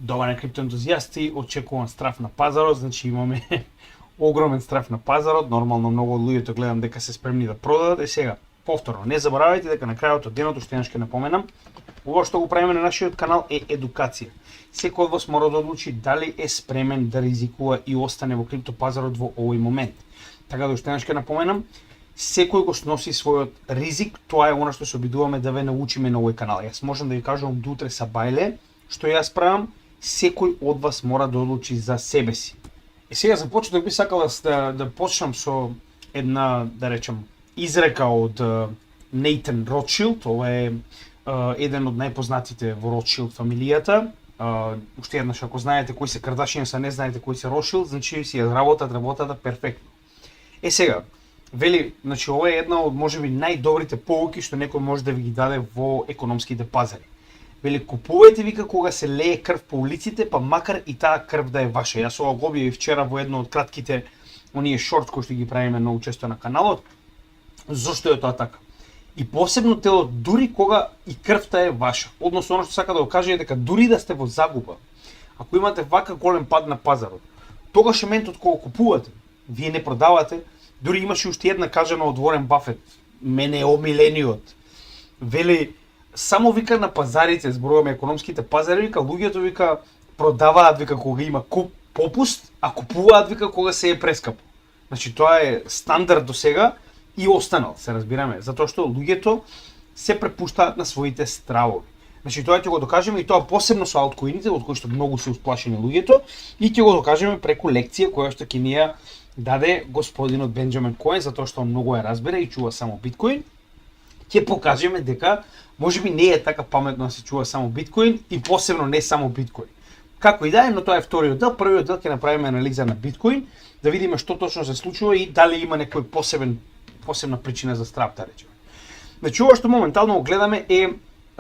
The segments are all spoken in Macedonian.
Добар криптоентузијасти, очекуван страф на пазарот, значи имаме огромен страф на пазарот, нормално многу од луѓето гледам дека се спремни да продадат. Сега, повторно, не заборавајте дека на крајот од денот, уште еднаш ќе напоменам, ова што го правиме на нашиот канал е едукација. Секој од вас мора да одлучи дали е спремен да ризикува и остане во криптопазарот во овој момент. Така да уште еднаш ќе напоменам, секој го сноси својот ризик, тоа е она што се обидуваме да ве научиме на овој канал. Јас можам да ви кажам до утре са бајле, што јас правам, секој од вас мора да одлучи за себе си. И сега за почеток би сакал да почнам со една, да речем, изрека од Нейтан Ротшилд. Ова е еден од најпознатите во Ротшилд фамилијата. Уште еднаш, ако знаете кои се Кардашијанс, не знаете кои се Ротшилд, значи си ја работата перфектно. Сега, вели, значи ова е една од можеби најдобрите поуки што некој може да ви ги даде во економските пазари. Вели, купувајте вика кога се лее крв по улиците, па макар и таа крв да е ваша. Јас ова го објавив вчера во едно од кратките оние шорт кои што ги правиме многу често на каналот. Зошто е тоа така? И посебно тело дури кога и крвта е ваша. Односно она што сака да го каже е дека дури да сте во загуба, ако имате вака голем пад на пазарот, тогаш е моментот кога купувате, вие не продавате. Дури имаше уште една кажано од Уорен Бафет, мене е омилениот. Вели, само вика на пазарите, зборуваме економските пазари, вика луѓето вика продаваат вика кога има попуст, а купуваат вика кога се е прескапо. Значи тоа е стандард до сега и останал, се разбираме, затоа што луѓето се препуштаат на своите стравови. Значи тоа ќе го докажеме и тоа посебно со алткоините, од кои што многу се усплашени луѓето, и ќе го докажеме преку лекција која што ќе ни ја даде господинот Бенџамин Коен, затоа што многу ја разбере и чува само биткоин. Ќе покажеме дека можеби не е така паметно да се чува само биткоин и посебно не само биткоин. Како и да е, но тоа е вториот дел. Првиот дел ќе направиме анализа на биткоин, да видиме што точно се случува и дали има некој посебна причина за страв, да речеме. Значи ова што моментално го гледаме е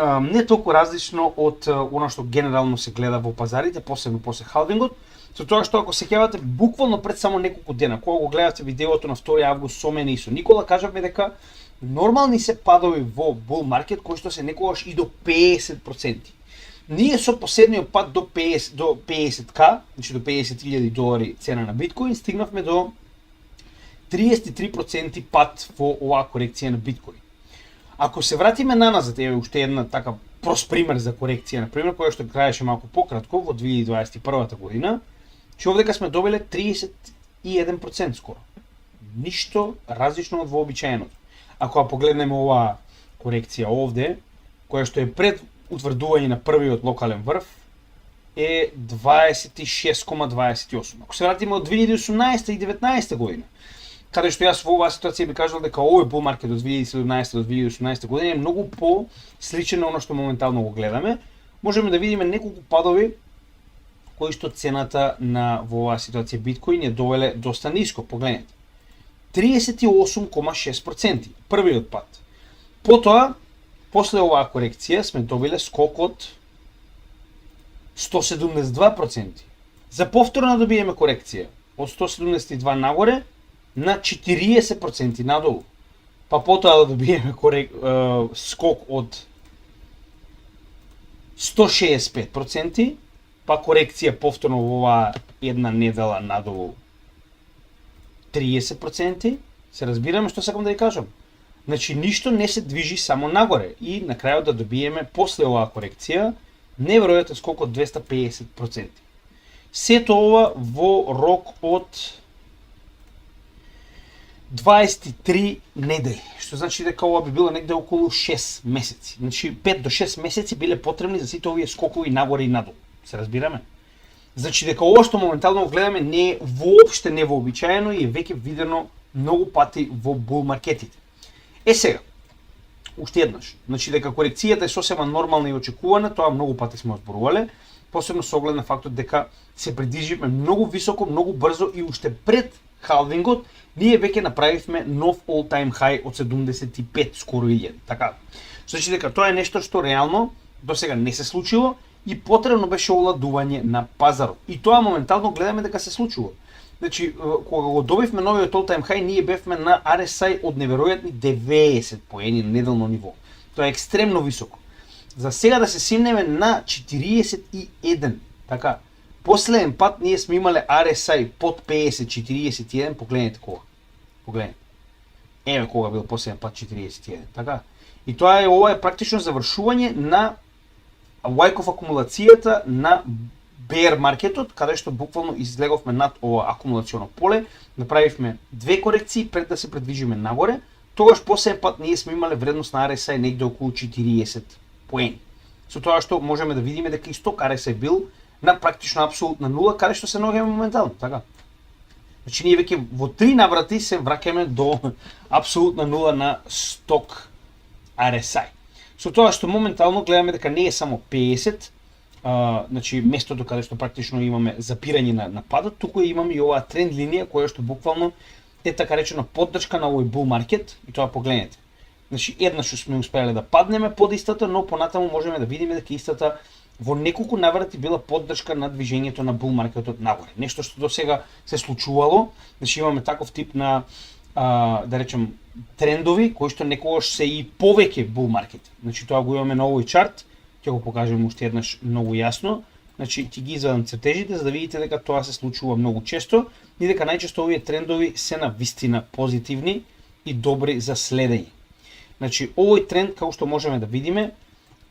не толку различно од она што генерално се гледа во пазарите, посебно после халвингот, со тоа што ако сеќавате буквално пред само неколку дена, кога го гледавте видеото на 2 август со мене и со Никола, кажавме дека нормални се падови во бул маркет кои што се некогаш и до 50%. Ние со последниот пад до 50к, значи до $50,000 цена на биткоин, стигнавме до 33% пад во оваа корекција на биткоин. Ако се вратиме наназад, еве уште една така прост пример за корекција, например, која што траеше малку пократко во 2021 година, че овдека сме добиле 31% скоро. Ништо различно од вообичаеното. Ако ја погледнеме оваа корекција овде, која што е пред утврдување на првиот локален врв, е 26,28. Ако се вратиме од 2018 и 2019 година, каде што јас во оваа ситуација би кажал дека овој бул маркет од 2017 до 2018 година е многу по-сличен на оно што моментално го гледаме, можеме да видиме неколку падови кои што цената на во оваа ситуација биткоин е довеле доста ниско. Погледнете. 38,6%, првиот пат. Потоа, после оваа корекција сме добиле скок од 172%. За повторно добиеме корекција од 172 нагоре на 40% надолу. Па потоа да добиеме скок од 165%, па корекција повторно во оваа една недела надолу 30%, се разбираме што сакам да ви кажам. Значи ништо не се движи само нагоре и на крајот да добиеме после оваа корекција неверојатен скок од 250%. Сето ова во рок од 23 недели, што значи дека ова би било негде околу 6 месеци. Значи 5 до 6 месеци биле потребни за сите овие скокови нагоре и надолу. Се разбираме? Значи дека ова што моментално гледаме не е воопште невообичаено и е веќе видено многу пати во бул маркетите. Сега, уште еднаш, значи дека корекцијата е сосема нормална и очекувана, тоа многу пати сме зборувале, посебно со оглед на фактот дека се придвижиме многу високо, многу брзо и уште пред халвингот, ние веќе направивме нов all-time high од 75 скоро 1000. Така. Значи дека тоа е нешто што реално до сега не се случило и потребно беше овладување на пазарот. И тоа моментално гледаме дека се случува. Значи, кога го добивме новиот all-time high, ние бевме на RSI од неверојатни 90 поени на неделно ниво. Тоа е екстремно високо. За сега да се симнеме на 41 Така, последен пат ние сме имале RSI под 50-41, погледнете кога. Погледнете. Еве кога бил последен пат 41, така. И ова е практично завршување на лајков акумулацијата на bear маркетот, каде што буквално излеговме над ова акумулационо поле, направивме две корекции пред да се предвижиме нагоре, тогаш последен пат ние сме имале вредност на RSI негде околу 40 поени. Со тоа што можеме да видиме дека исток RSI бил на практично апсолутна нула, каде што се наоѓаме моментално, така. Значи ние веќе во 3 наврати се враќаме до апсолутна нула на сток RSI. Со тоа што моментално гледаме дека не е само 50, значи местото каде што практично имаме запирање на падот, туку имаме и оваа тренд линија која што буквално е така речена поддршка на овој bull маркет, и тоа погледнете. Значи еднаш сме успеале да паднеме под истата, но понатаму можеме да видиме дека истата во неколку наврати била поддршка на движењето на bull маркетот нагоре. Нешто што досега се случувало, значи имаме таков тип на да речем трендови кои што некогаш се и повеќе bull маркети. Значи тоа го имаме на овој чарт, ќе го покажем уште еднаш многу јасно. Значи ќе ги извадам цртежите за да видите дека тоа се случува многу често и дека најчесто овие трендови се на вистина позитивни и добри за следење. Значи овој тренд како што можеме да видиме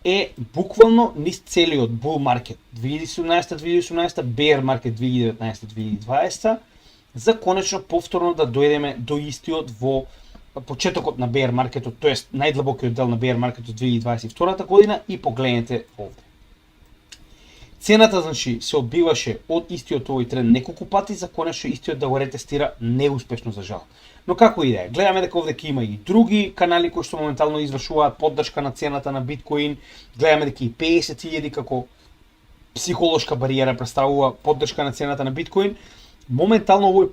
е буквално низ целиот bull маркет 2017-2018, bear маркет 2019-2020, за конечно повторно да дојдеме до истиот во почетокот на bear маркетот, тоест најдлабокиот дел на bear маркетот 2022 година, и погледнете овде. Цената значи се одбиваше од истиот овој тренд неколку пати, за конечно истиот да го ретестира неуспешно за жал. Но како и да е, гледаме дека овде ќе има и други канали кои што моментално извршуваат поддршка на цената на биткоин, гледаме дека и 50.000 како психолошка бариера представува поддршка на цената на биткоин. Моментално овој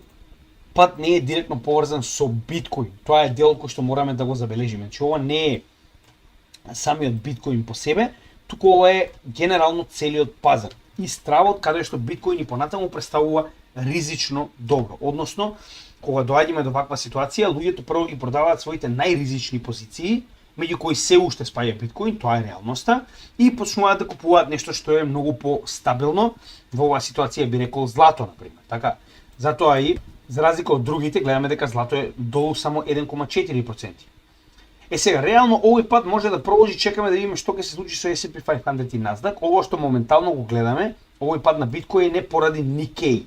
пат не е директно поврзан со биткоин. Тоа е дел кој што мораме да го забележиме. Значи ова не е самиот биткоин по себе, туку ова е генерално целиот пазар. И стравот каде што биткоин и понатаму представува ризично добро. Односно, кога доаѓаме до ваква ситуација, луѓето прво ги продаваат своите најризични позиции, меѓу кои се уште спаја биткоин, тоа е реалноста, и почнуваат да купуваат нешто што е многу по-стабилно. Во оваа ситуација би рекол злато, например. Така, затоа и за разлика од другите, гледаме дека злато е долу само 1,4%. Сега, реално овој пат може да продолжи, чекаме да видиме што ќе се случи со S&P 500 и Nasdaq. Ово што моментално го гледаме, овој пат на биткоин не поради Nikkei.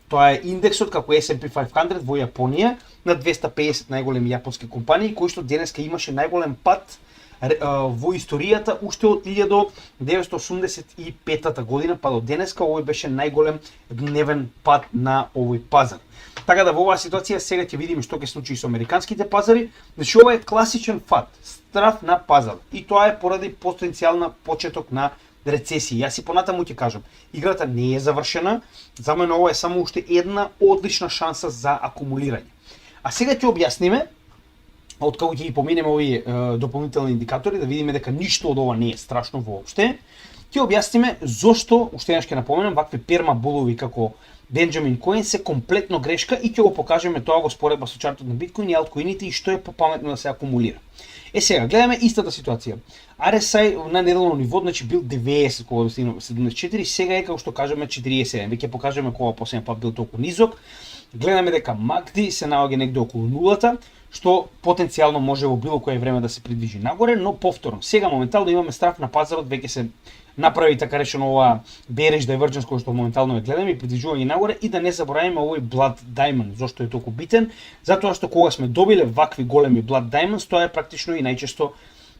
Тоа е индексот како S&P 500 во Јапонија на 250 најголеми јапонски компании, кои што денеска имаше најголем пат во историјата уште од 1985 година па до денеска. Овој беше најголем дневен пат на овој пазар. Така да во оваа ситуација сега ќе видиме што ќе случи со американските пазари. Значи ова е класичен фат, страв на пазар, и тоа е поради потенцијална почеток на рецесија. Јас и понатаму ќе кажам, играта не е завршена, за мене ова е само уште една одлична шанса за акумулирање. А сега ќе објасниме, откако ќе ги поминеме овие дополнителни индикатори, да видиме дека ништо од ова не е страшно воопште, ќе објасниме зошто, уште еднаш ќе напоменам, вакви пермабулови како Benjamin Coin се комплетно грешка, и ќе го покажеме тоа го споредба со чартот на биткоин и алткоините и што е попаметно да се акумулира. Сега, гледаме истата ситуација. RSI на неделно ниво, значи бил 90 кога достигнал 74, сега е како што кажеме 47. Веќе покажеме кога последен пат бил толку низок. Гледаме дека MACD се наоѓа негде околу нулата, што потенцијално може во било кое време да се придвижи нагоре, но повторно, сега моментално имаме страв на пазарот, веќе се направи така речено ова bearish divergence кој што моментално ја гледаме и придвижување нагоре, и да не забораваме овој Blood Diamond. Зошто е толку битен? Затоа што кога сме добиле вакви големи Blood Diamonds, тоа е практично и најчесто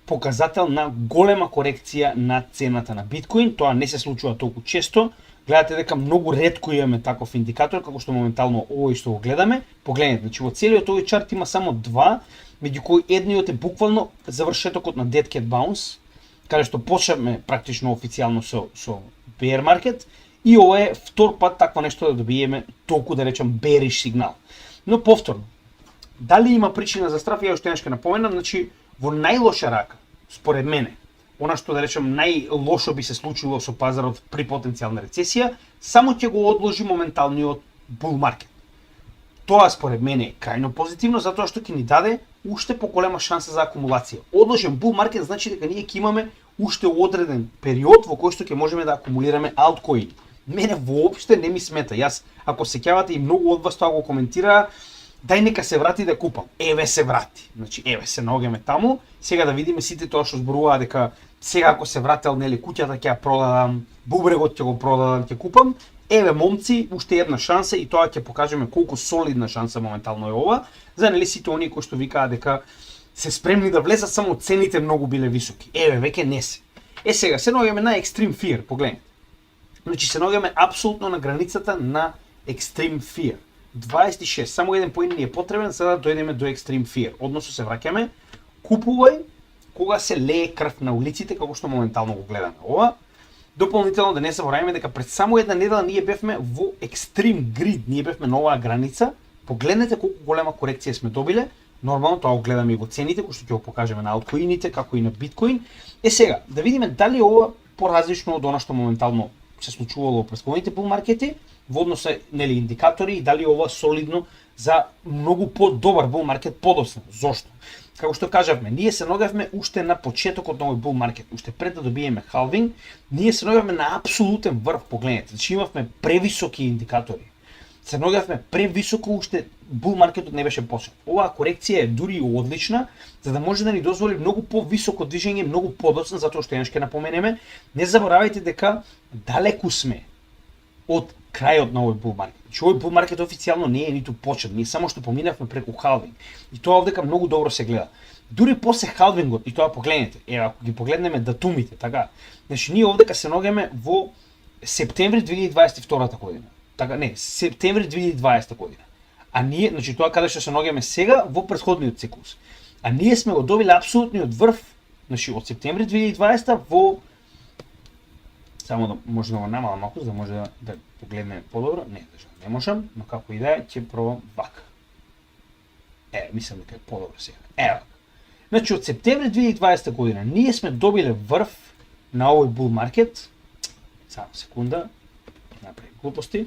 показател на голема корекција на цената на биткоин. Тоа не се случува толку често. Гледате дека многу ретко имаме таков индикатор како што моментално овој што го гледаме. Погледнете, значи во целиот овој чарт има само два, меѓу кои едниот е буквално завршетокот на Dead Cat Bounce, каде што почнеме практично официјално со bear market, и ова е втор пат такво нешто да добиеме толку, да речем, bearish сигнал. Но повторно, дали има причина за страф, ја уште еднаш ќе напоменам, значи во најлоша рака, според мене, она што да речем најлошо би се случило со пазарот при потенцијална рецесија, само ќе го одложи моменталниот bull market. Тоа според мене е крајно позитивно, затоа што ќе ни даде уште поголема шанса за акумулација. Одложен bull market значи дека ние ќе имаме уште одреден период во кој што ќе можеме да акумулираме алткоини. Мене воопште не ми смета. Јас, ако сеќавате и многу од вас тоа го коментира, дај нека се врати да купам. Еве се врати. Значи, еве се наоѓаме таму. Сега да видиме сите тоа што зборуваа дека сега ако се врател, нели, куќата ќе ја продадам, бубрегот ќе го продадам, ќе купам. Еве момци, уште една шанса и тоа ќе покажеме колку солидна шанса моментално е ова, за нели сите оние кои што викаат дека се спремни да влезат, само цените многу биле високи. Еве, веќе не се. Сега се наоѓаме на Extreme Fear, погледнете. Значи се наоѓаме апсолутно на границата на Extreme Fear. 26, само еден поин ни е потребен за да дојдеме до Extreme Fear. Односно се враќаме, купувај кога се лее крв на улиците, како што моментално го гледаме ова. Дополнително да не забораваме дека пред само една недела ние бевме во Extreme Grid, ние бевме на оваа граница. Погледнете колку голема корекција сме добиле. Нормално тоа го гледаме и во цените, кои што ќе го покажеме на алткоините, како и на биткоин. Сега, да видиме дали ова поразлично од она што моментално се случувало во претходните булмаркети, во однос нели индикатори и дали ова солидно за многу подобар булмаркет подоцна. Зошто? Како што кажавме, ние се наоѓавме уште на почетокот на овој булмаркет, уште пред да добиеме халвинг, ние се наоѓавме на апсолутен врв, погледнете, значи имавме превисоки индикатори. Се наоѓавме превисоко, уште булмаркетот не беше почнат. Оваа корекција е дури и одлична, за да може да ни дозволи многу повисоко движење, многу подоцна, затоа што еднаш ќе напоменеме, не заборавајте дека далеку сме од крајот на овој булмаркет. Значи овој булмаркет официјално не е ниту почет, ние само што поминавме преку халвинг. И тоа овдека многу добро се гледа. Дури после халвингот, и тоа погледнете, ако ги погледнеме датумите, така, значи ние овдека се наоѓаме во септември 2022 година. Така, не, септември 2020 година. А ние, значи тоа каде што се наоѓаме сега во претходниот циклус. А ние сме го добиле апсолутниот врв, значи од септември 2020 во само да може да го намалам малку, за да може да погледнеме подобро. Не можам, но како и да е, ќе пробам вака. Мислам дека е подобро сега. Вака. Значи од септември 2020 година ние сме добиле врв на овој бул маркет. Само секунда. Направи глупости.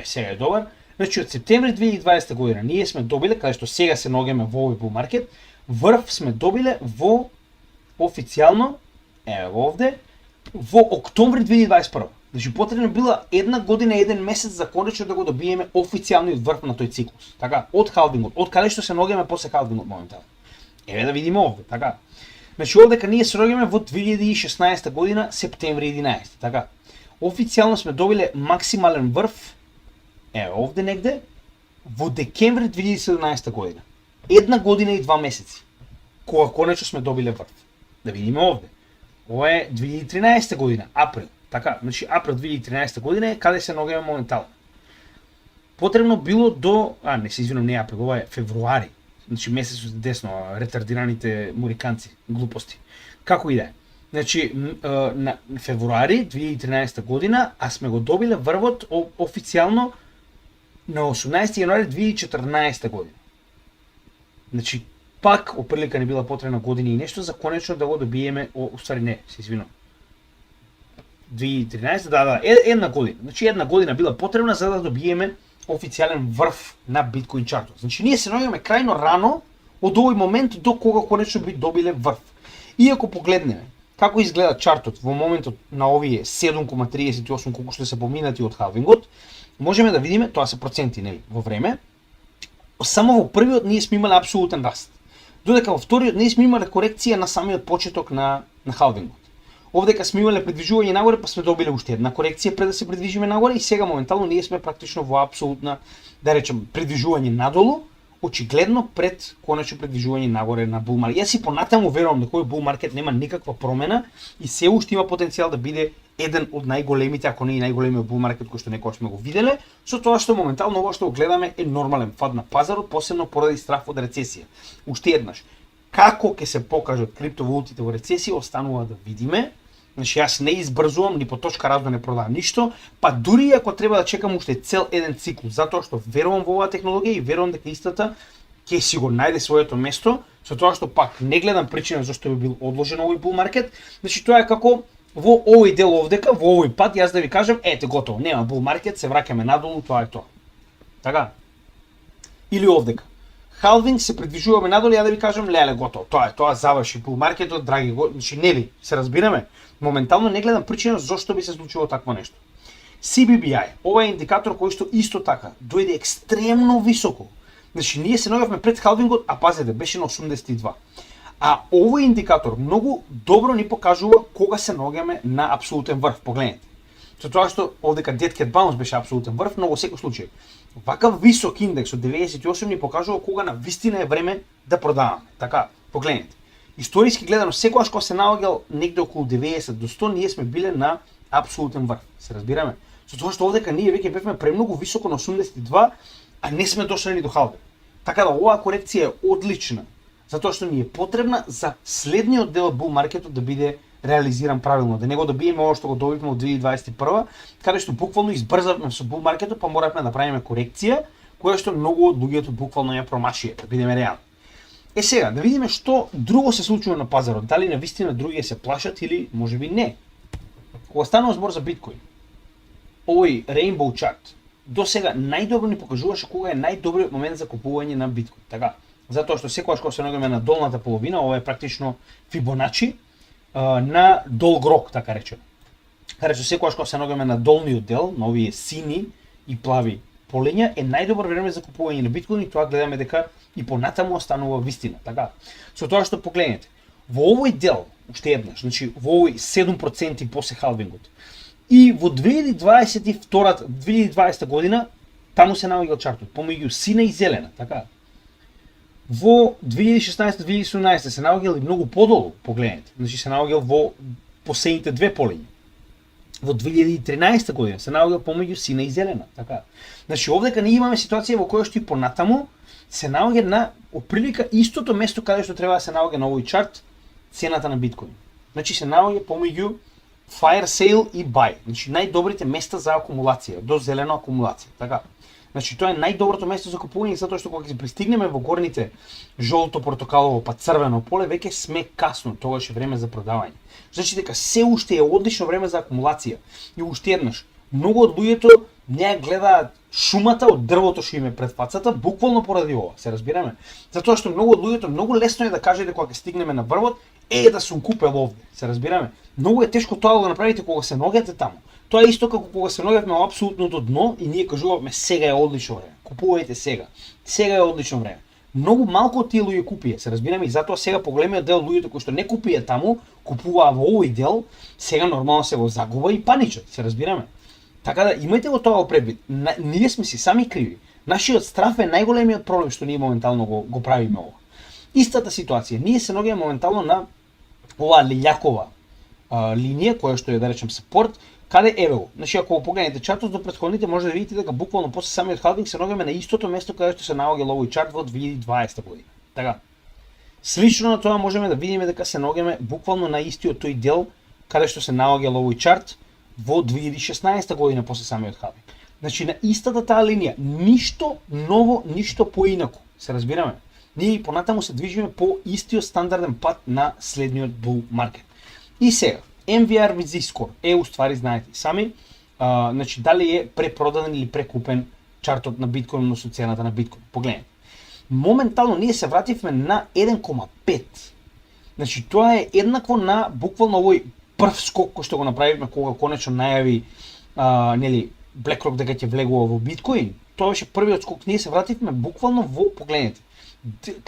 Сега е добар. Значи од септември 2020 година ние сме добиле, каде што сега се наоѓаме во овој бул маркет, врв сме добиле во официјално, овде, во октомври 2021. Значи потребно била една година и еден месец за конечно да го добиеме официјалниот врв на тој циклус. Така, од халвингот, од каде што се наоѓаме после халвингот моментално. Да видиме овде, така. Значи овдека ние се наоѓаме во 2016 година, септември 11, така. Официјално сме добиле максимален врв, овде негде, во декември 2017 година. Една година и 2 месеци, кога конечно сме добиле врв. Да видиме овде. Ова е 2013 година, април. Така, значи април 2013 година е каде се наоѓаме моментално. Потребно било до, не се извинам, не април, ова е февруари. Значи месец десно, ретардираните муриканци, глупости. Како и да е. Значи на февруари 2013 година, а сме го добиле врвот официјално на 18 јануари 2014 година. Значи пак оприлика не била потребна година и нешто за конечно да го добиеме, уствари не, се извинувам. 2013, една година. Значи една година била потребна за да добиеме официјален врв на биткоин чартот. Значи ние се наоѓаме крајно рано од овој момент до кога конечно би добиле врв. И ако погледнеме како изгледа чартот во моментот на овие 7,38 колку што се поминати од халвингот, можеме да видиме, тоа се проценти нели во време, само во првиот ние сме имале апсолутен раст. Додека во вториот ние сме имале корекција на самиот почеток на халвингот. Овдека сме имале придвижување нагоре, па сме добиле уште една корекција пред да се придвижиме нагоре и сега моментално ние сме практично во апсолутна, да речем, придвижување надолу, очигледно пред конечно придвижување нагоре на бул маркет. Јас си понатаму верувам дека овој бул маркет нема никаква промена и се уште има потенцијал да биде еден од најголемите, ако не и најголемиот бул маркет кој што некогаш сме го виделе, со тоа што моментално ова што го гледаме е нормален пад на пазарот, посебно поради страф од рецесија. Уште еднаш, како ќе се покажат криптовалутите во рецесија останува да видиме. Значи јас не избрзувам, ни по точка раз да не продавам ништо, па дури ако треба да чекам уште цел еден циклус, затоа што верувам во оваа технологија и верувам дека истата ќе си го најде своето место, со тоа што пак не гледам причина зашто би бил одложен овој бул маркет. Значи тоа е како во овој дел овдека, во овој пат јас да ви кажам, готово, нема бул маркет, се враќаме надолу, тоа е тоа. Така? Или овдека. Халвинг се придвижуваме надолу, ја да ви кажам, леле, готово, тоа заврши бул маркетот, драги го, значи нели, се разбираме. Моментално не гледам причина зошто би се случило такво нешто. CBBI, ова е индикатор кој што исто така дојде екстремно високо. Значи, ние се наоѓавме пред халвингот, а пазете, беше на 82. А овој индикатор многу добро ни покажува кога се наоѓаме на апсолутен врв. Погледнете. Со тоа што овдека Dead Cat Bounce беше апсолутен врв, но во секој случај вакав висок индекс од 98 ни покажува кога на вистина е време да продаваме. Така, погледнете. Историски гледано, секогаш кога се наоѓал негде околу 90 до 100, ние сме биле на апсолутен врв. Се разбираме? Со тоа што овдека ние веќе бевме премногу високо на 82, а не сме дошли ни до халвинг. Така да оваа корекција е одлична, затоа што ни е потребна за следниот дел од бул маркетот да биде реализиран правилно, да не го добиеме ова што го добивме од 2021, каде што буквално избрзавме со бул маркетот, па моравме да направиме корекција, која што многу од луѓето буквално ја промашија, да бидеме реални. Сега, да видиме што друго се случува на пазарот, дали навистина другите се плашат или можеби не. Кога станува збор за биткоин, овој Rainbow Chart до сега најдобро ни покажуваше кога е најдобриот момент за купување на биткоин. Така, затоа што секогаш кога се наоѓаме на долната половина, ова е практично Фибоначи на долг рок, така речено. Така што секогаш кога се наоѓаме на долниот дел, на овие сини и плави полиња, е најдобро време за купување на биткоин и тоа гледаме дека и понатаму останува вистина. Така, со тоа што погледнете, во овој дел, уште еднаш, значи во овој 7% после халвингот, и во 2020 година, таму се наоѓал чартот, помеѓу сина и зелена, така. Во 2016-2017 се наоѓал и многу подолу, погледнете, значи се наоѓал во последните две полиња. Во 2013 година се наоѓал помеѓу сина и зелена, така. Значи овдека ние имаме ситуација во која што и понатаму се наоѓа на оприлика истото место каде што треба да се наоѓа на овој чарт цената на биткоин. Значи се наоѓа помеѓу fire sale и buy. Значи најдобрите места за акумулација, до зелена акумулација, така. Значи тоа е најдоброто место за купување затоа што кога ќе пристигнеме во горните жолто, портокалово, па црвено поле, веќе сме касно, тогаш е време за продавање. Значи дека се уште е одлично време за акумулација. И уште еднаш, многу од луѓето не гледаат шумата од дрвото што им е пред фацата, буквално поради ова, се разбираме. Затоа што многу од луѓето многу лесно е да кажете кога ќе стигнеме на врвот, да сум купел овде, се разбираме. Многу е тешко тоа да го направите кога се наоѓате таму. Тоа е исто како кога се наоѓавме во апсолутното дно и ние кажуваме сега е одлично време. Купувајте сега. Сега е одлично време. Многу малку од тие луѓе купија, се разбираме, и затоа сега поголемиот дел луѓето кои што не купија таму, купуваа во овој дел, сега нормално се во загуба и паничат, се разбираме. Така да имајте го тоа предвид. Ние сме си сами криви. Нашиот страф е најголемиот проблем што ние моментално го правиме ова. Истата ситуација. Ние се наоѓаме моментално на оваа лилјакова линија која што е, да речем, сапорт, каде еве го. Значи ако погледнете чартот до претходните, може да видите дека буквално после самиот халвинг се наоѓаме на истото место каде што се наоѓал овој чарт во 2020 година. Така. Слично на тоа можеме да видиме дека се наоѓаме буквално на истиот тој дел каде што се наоѓал овој чарт во 2016 година после самиот халвинг. Значи на истата таа линија, ништо ново, ништо поинаку. Се разбираме? Ние и понатаму се движиме по истиот стандарден пат на следниот bull маркет. И сега, MVR with Z-score е уствари, знаете сами, значи дали е препродаден или прекупен чартот на биткоин, но со цената на биткоин. Погледнете. Моментално ние се вративме на 1,5. Значи тоа е еднакво на буквално овој прв скок кој што го направивме кога конечно најави нели BlackRock дека ќе влегува во биткоин. Тоа беше првиот скок, ние се вративме буквално во, погледнете,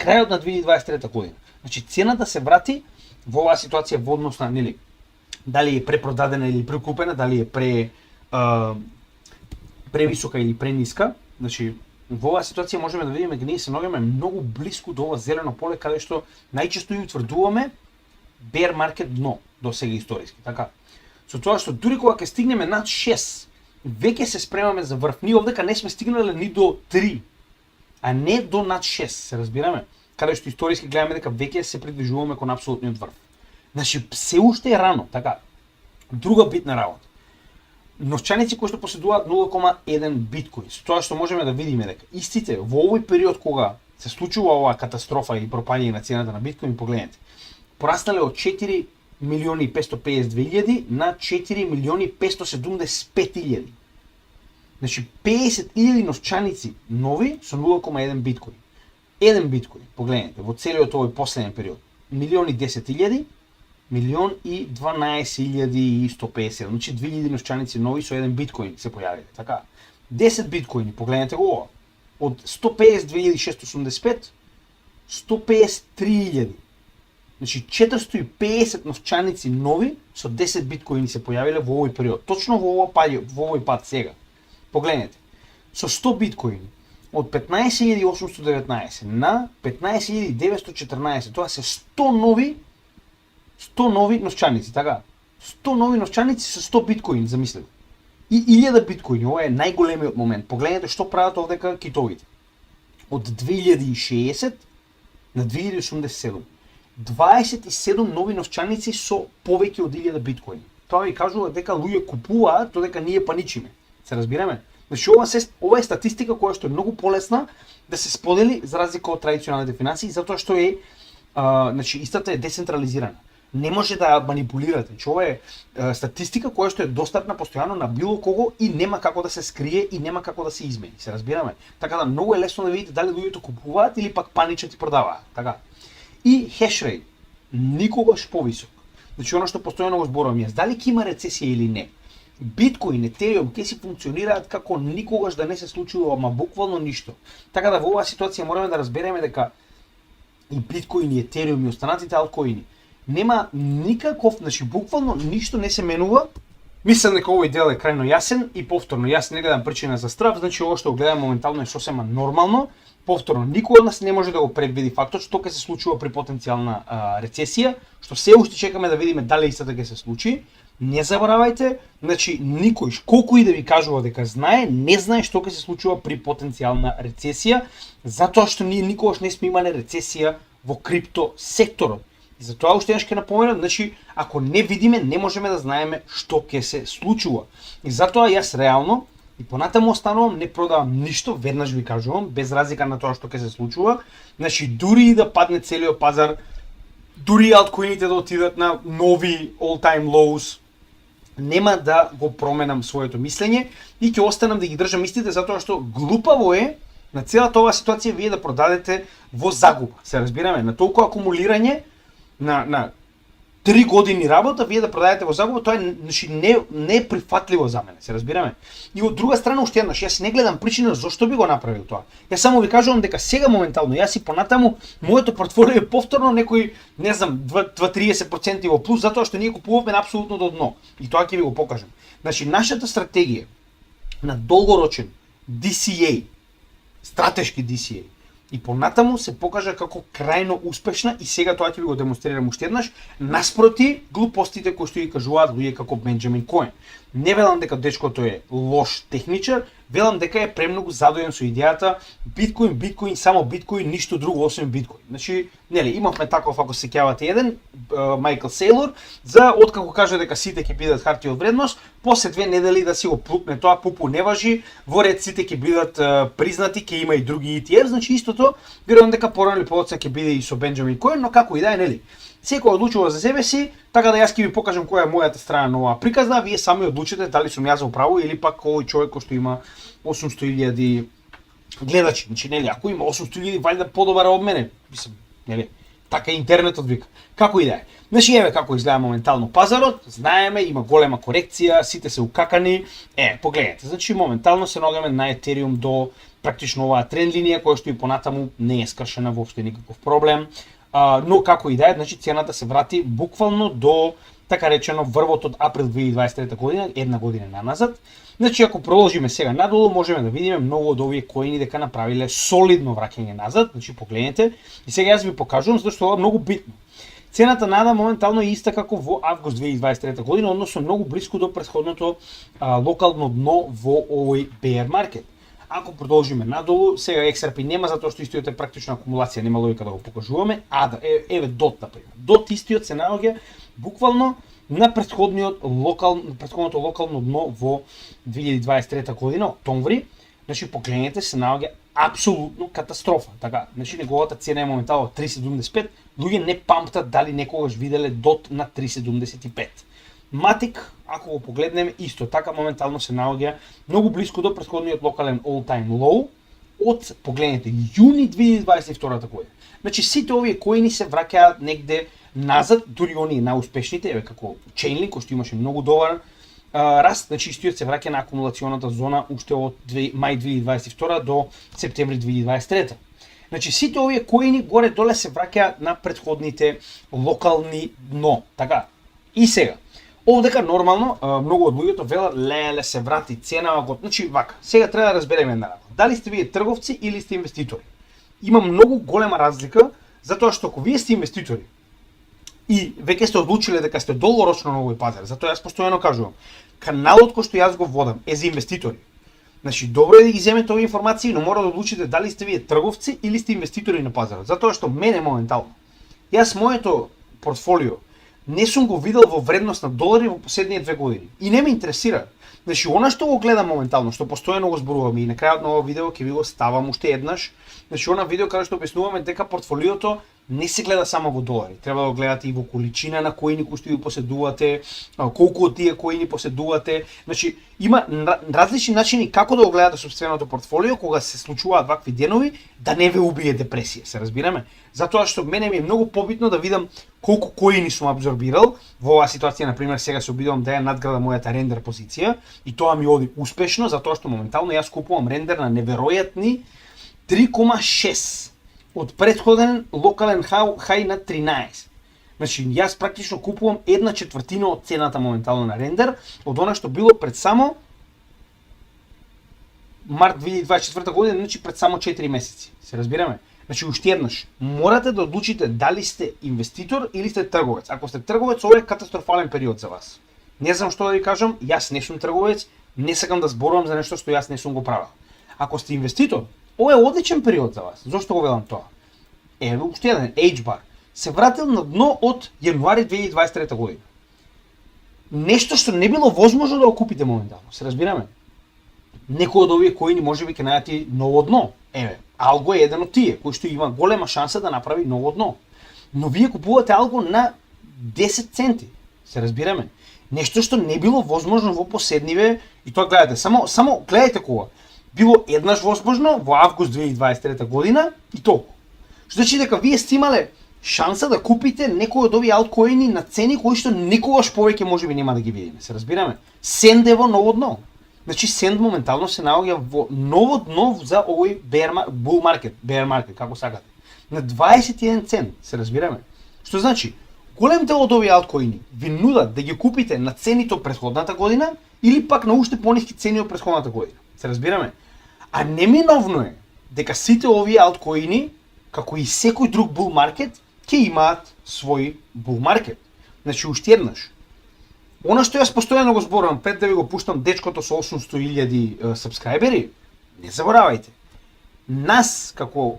крајот на 2023 година. Значи цената се врати во оваа ситуација во однос на нели дали е препродадена или прекупена, дали е превисока или прениска. Значи во оваа ситуација можеме да видиме дека ние се наоѓаме многу блиску до ова зелено поле каде што најчесто и утврдуваме bear market дно до сега историски, така. Со тоа што дури кога ќе стигнеме над 6, веќе се спремаме за врв. Ние овдека не сме стигнале ни до 3, а не до над 6, се разбираме? Каде што историски гледаме дека веќе се придвижуваме кон апсолутниот врв. Значи, се уште е рано, така. Друга битна работа. Новчаници кои што поседуваат 0,1 биткоин, со тоа што можеме да видиме дека истите во овој период кога се случува оваа катастрофа и пропаѓање на цената на биткоин, погледнете, пораснале од 4.552.000 на 4.575.000. Значи 50.000 новчаници нови со 0,1 биткоин. 1 биткоин, погледнете, во целиот овој последен период. 1.010.000 1,012,150, значи 2000 новчаници нови со 1 биткоин се појавиле, така. 10 биткоини, погледнете го ова. Од 152,685, 153,000. Значи 450 новчаници нови со 10 биткоини се појавиле во овој период. Точно во овој пат сега. Погледнете. Со 100 биткоини од 15,819 на 15,914, тоа се 100 нови новчаници, така? 100 нови новчаници со 100 биткоини, замислете. И 1000 биткоини, ова е најголемиот момент. Погледнете што прават овдека китовите. Од 2060 на 2087. 27 нови новчаници со повеќе од 1000 биткоини. Тоа ви кажува дека луѓе купуваат, додека ние паничиме. Се разбираме? Значи ова е статистика која што е многу полесна да се сподели за разлика од традиционалните финансии, затоа што е значи истата е децентрализирана. Не може да ја манипулирате. Значи ова е статистика која што е достапна постојано на било кого и нема како да се скрие и нема како да се измени. Се разбираме? Така да многу е лесно да видите дали луѓето купуваат или пак паничат и продаваат. Така. И хешрейт никогаш повисок. Значи оно што постојано го зборувам јас, дали ќе има рецесија или не. Биткоин, Етериум ќе си функционираат како никогаш да не се случило, ама буквално ништо. Така да во оваа ситуација мораме да разбереме дека и биткоин, и Етериум и останатите алткоини нема никаков, значи буквално ништо не се менува. Мислам дека овој дел е крајно јасен и повторно јас не гледам причина за страв, значи ова што го гледам моментално е сосема нормално. Повторно, никој од нас не може да го предвиди фактот што ќе се случува при потенцијална рецесија, што се уште чекаме да видиме дали истата ќе се случи. Не заборавајте, значи никој, колку и да ви кажува дека знае, не знае што ќе се случува при потенцијална рецесија, затоа што ние никогаш не сме имале рецесија во крипто секторот. И затоа уште еднаш ќе напоменам, значи ако не видиме, не можеме да знаеме што ќе се случува. И затоа јас реално и понатаму останувам, не продавам ништо, веднаш ви кажувам, без разлика на тоа што ќе се случува. Значи дури и да падне целиот пазар, дури и алткоините да отидат на нови all-time lows, нема да го променам своето мислење и ќе останам да ги држам истите, затоа што глупаво е на целата оваа ситуација вие да продадете во загуба. Се разбираме, на толку акумулирање на 3 години работа, вие да продадете во загуба, тоа е значи не е прифатливо за мене, се разбираме. И од друга страна уште еднаш, јас не гледам причина зошто би го направил тоа. Јас само ви кажувам дека сега моментално јас и понатаму моето портфолио е повторно некој, не знам, 2-30% во плюс, затоа што ние купуваме апсолутно до дно. И тоа ќе ви го покажам. Значи нашата стратегија на долгорочен DCA, стратешки DCA, и понатаму се покажа како крајно успешна и сега тоа ќе ви го демонстрирам уште еднаш, наспроти глупостите кои што ги кажуваат луѓе како Бенџамин Коен. Не велам дека дечкото е лош техничар, велам дека е премногу задоен со идејата биткоин, само биткоин, ништо друго освен биткоин. Значи, нели, имавме таков, ако се сеќавате, еден Майкл Сейлор, за откако кажа дека сите ќе бидат харти од вредност, после 2 недели да си го плукне тоа, пупу не важи, во ред сите ќе бидат признати, ќе има и други ETF, значи истото, верувам дека порано или подоцна ќе биде и со Бенџамин Коен, но како и да е, нели. Секој одлучува за себе си, така да јас ќе ви покажам која е мојата страна на оваа приказна, вие сами одлучите дали сум јас во право или пак овој човек кој што има 800.000 гледачи. Значи, нели, ако има 800.000, вајда подобар од мене. Мислам, нели, така интернетот вика. Како и да е. Значи, еве како изгледа моментално пазарот, знаеме, има голема корекција, сите се укакани. Погледнете, значи моментално се наоѓаме на Етериум до практично оваа тренд линија која што и понатаму не е скршена воопште никаков проблем. Но како и да е, значи цената се врати буквално до така речено врвот од април 2023 година, една година наназад. Значи ако продолжиме сега надолу, можеме да видиме многу од овие коини дека направиле солидно враќање назад, значи погледнете. И сега јас ви покажувам зашто ова е многу битно. Цената на ADA моментално е иста како во август 2023 година, односно многу блиску до претходното локално дно во овој bear market. Ако продолжиме надолу, сега XRP нема затоа што истиот е практична акумулација, нема логика да го покажуваме. Еве DOT например. DOT истиот се наоѓа буквално на претходното локално дно во 2023 година, октомври. Значи погледнете, се наоѓа апсолутно катастрофа. Така, значи неговата цена е моментално 3.75. Луѓе не памтат дали некогаш виделе DOT на 3.75. Матик, ако го погледнеме, исто така моментално се наоѓа многу блиску до претходниот локален all-time low од, погледнете, јуни 2022 година. Значи сите овие коини се враќаат негде назад, дури оние најуспешните, еве како Chainlink, кој што имаше многу добар раст, значи истиот се враќа на акумулационата зона уште од мај 2022 до септември 2023. Значи сите овие коини горе доле се враќаат на претходните локални дно, така. И сега, овдека нормално многу од луѓето велат леле се врати ценава, значи вака. Сега треба да разбереме една работа. Дали сте вие трговци или сте инвеститори? Има многу голема разлика, затоа што ако вие сте инвеститори и веќе сте одлучиле дека сте долгорочно на овој пазар, затоа јас постојано кажувам, каналот кој што јас го водам е за инвеститори. Значи, добро е да ги земете овие информации, но мора да одлучите дали сте вие трговци или сте инвеститори на пазарот. Затоа што мене моментално, јас моето портфолио не сум го видел во вредност на долари во последните 2 години. И не ме интересира. Значи, она што го гледам моментално, што постојано го зборувам и на крајот на ова видео ќе ви го ставам уште еднаш. Значи, она видео каде што објаснуваме дека портфолиото не се гледа само во долари. Треба да го гледате и во количина на коини кои што ги поседувате, колку од тие коини поседувате. Значи, има различни начини како да го гледате сопственото портфолио кога се случуваат вакви денови, да не ве убие депресија, се разбираме? Затоа што мене ми е многу побитно да видам колку коини сум абсорбирал. Во оваа ситуација, на пример, сега се обидувам да ја надграда мојата рендер позиција и тоа ми оди успешно, затоа што моментално јас купувам рендер на неверојатни 3,6 од претходен локален хај на 13. Значи, јас практично купувам 1/4 од цената моментално на рендер, од она што било пред само март 2024 година, значи пред само 4 месеци. Се разбираме? Значи, уште еднаш, морате да одлучите дали сте инвеститор или сте трговец. Ако сте трговец, ова е катастрофален период за вас. Не знам што да ви кажам, јас не сум трговец, не сакам да зборувам за нешто што јас не сум го правил. Ако сте инвеститор, ова е одличен период за вас. Зошто го велам тоа? Еве уште еден H-bar се вратил на дно од јануари 2023 година. Нешто што не било возможно да го купите моментално, се разбираме. Некој од овие коини можеби ќе најдете ново дно. Еве, Algo е еден од тие кој што има голема шанса да направи ново дно. Но вие купувате Algo на 10 центи, се разбираме. Нешто што не било возможно во последниве, и тоа гледате, само гледајте кога. Било еднаш возможно во август 2023 година и толку. Што значи дека вие сте имале шанса да купите некој од овие алткоини на цени кои што никогаш повеќе можеби нема да ги видиме. Се разбираме? Сенд е во ново дно. Значи Сенд моментално се наоѓа во ново дно за овој bull market, bear market, како сакате. На 21 цент, се разбираме. Што значи, голем дел од овие алткоини ви нудат да ги купите на цените од претходната година или пак на уште пониски цени од претходната година. Се разбираме? А неминовно е дека сите овие алткоини, како и секој друг bull market, ќе имаат свој bull market. Значи, уште еднаш. Она што јас постојано го зборувам пред да ви го пуштам дечкото со 800.000 сабскрајбери, не заборавајте. Нас, како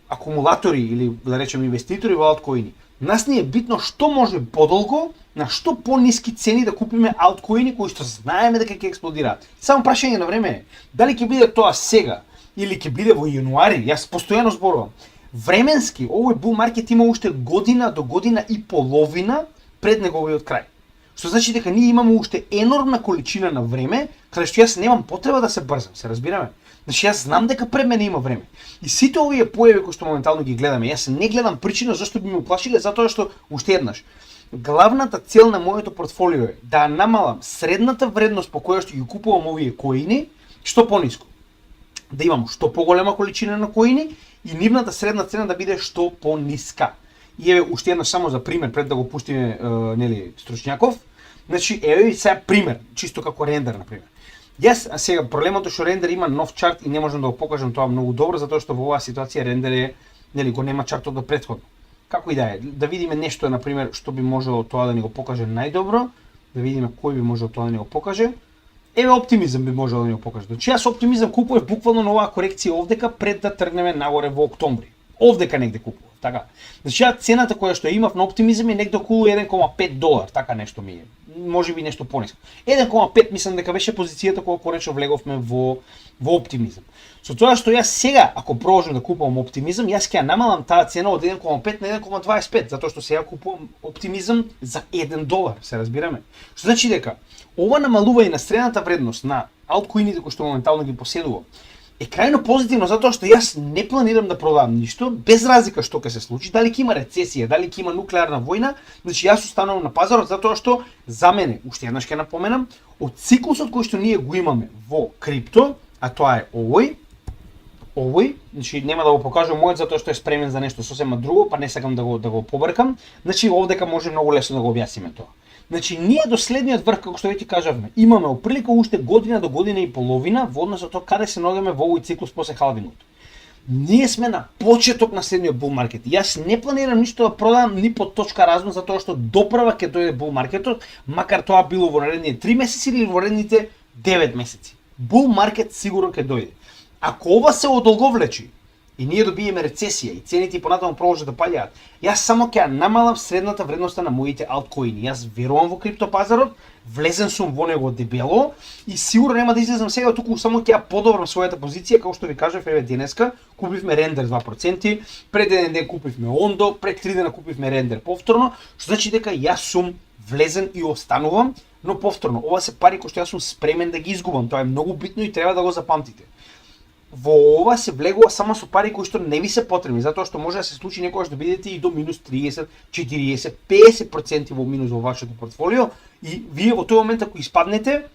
акумулатори или да речем инвеститори во алткоини, нас ни е битно што може подолго, на што пониски цени да купиме алткоини кои што знаеме дека ќе експлодираат. Само прашање на време е, дали ќе биде тоа сега или ќе биде во јануари, јас постојано зборувам. Временски, овој bull market има уште година до година и половина пред неговиот крај. Што значи дека ние имаме уште енормна количина на време, каде што јас немам потреба да се брзам, се разбираме? Значи јас знам дека пред мене има време. И сите овие појави кои што моментално ги гледаме, јас не гледам причина зашто би ме уплашиле, затоа што уште еднаш главната цел на моето портфолио е да намалам средната вредност по која што ги купувам овие коини што пониско. Да имам што поголема количина на коини и нивната средна цена да биде што пониска. И еве уште еднаш само за пример пред да го пуштиме нели Стручњаков. Значи еве сега пример, чисто како рендер на пример. Јас сега проблемот е што рендер има нов чарт и не можам да го покажам тоа многу добро затоа што во оваа ситуација рендер е нели го нема чартот до претходно. Како и да е, да видиме нешто на пример што би можело тоа да ни го покаже најдобро, да видиме кој би можел тоа да ни го покаже. Еве оптимизам би можел да ни го покаже. Значи јас оптимизам купував буквално на оваа корекција овдека пред да тргнеме нагоре во октомври. Овдека негде купував, така. Значи ја цената која што имав на оптимизам е негде околу $1,5, така нешто ми е. Можеби нешто пониско. 1,5 мислам дека беше позицијата кога коречно влеговме во оптимизам. Со тоа што јас сега, ако продолжам да купувам оптимизам, јас ќе ја намалам таа цена од 1,5 на 1,25, затоа што сега купувам оптимизам за $1, се разбираме. Што значи дека ова намалување на средната вредност на алткоините кои што моментално ги поседувам е крајно позитивно затоа што јас не планирам да продавам ништо, без разлика што ќе се случи, дали ќе има рецесија, дали ќе има нуклеарна војна, значи јас останувам на пазарот затоа што за мене, уште еднаш ќе напоменам, од циклусот кој што ние го имаме во крипто, а тоа е овој, значи нема да го покажам мојот затоа што е спремен за нешто сосема друго, па не сакам да го побркам, значи овдека може многу лесно да го објасниме тоа. Значи, ние до следниот врв, како што веќе кажавме, имаме оприлика уште година до година и половина во однос на тоа каде се наоѓаме во овој циклус после халвингот. Ние сме на почеток на следниот бул маркет. Јас не планирам ништо да продам ни под точка разно, затоа што доправа ќе дојде бул маркетот, макар тоа било во наредните 3 месеци или во наредните 9 месеци. Бул маркет сигурно ќе дојде. Ако ова се одолговлечи и ние добиеме рецесија и цените понатаму продолжат да паѓаат, јас само ќе намалам средната вредност на моите алткоини. Јас верувам во криптопазарот, влезен сум во него дебело и сигурно нема да излезам сега, туку само ќе ја подобрам својата позиција, како што ви кажав, еве денеска купивме рендер 2%, пред еден ден купивме Ондо, пред 3 дена купивме рендер повторно, што значи дека јас сум влезен и останувам, но повторно, ова се пари кои што јас сум спремен да ги изгубам, тоа е многу битно и треба да го запамтите. Во ова се влегува само со пари кои што не ви се потребни, затоа што може да се случи некогаш да бидете и до минус 30, 40, 50% во минус во вашето портфолио и вие во тој момент ако испаднете,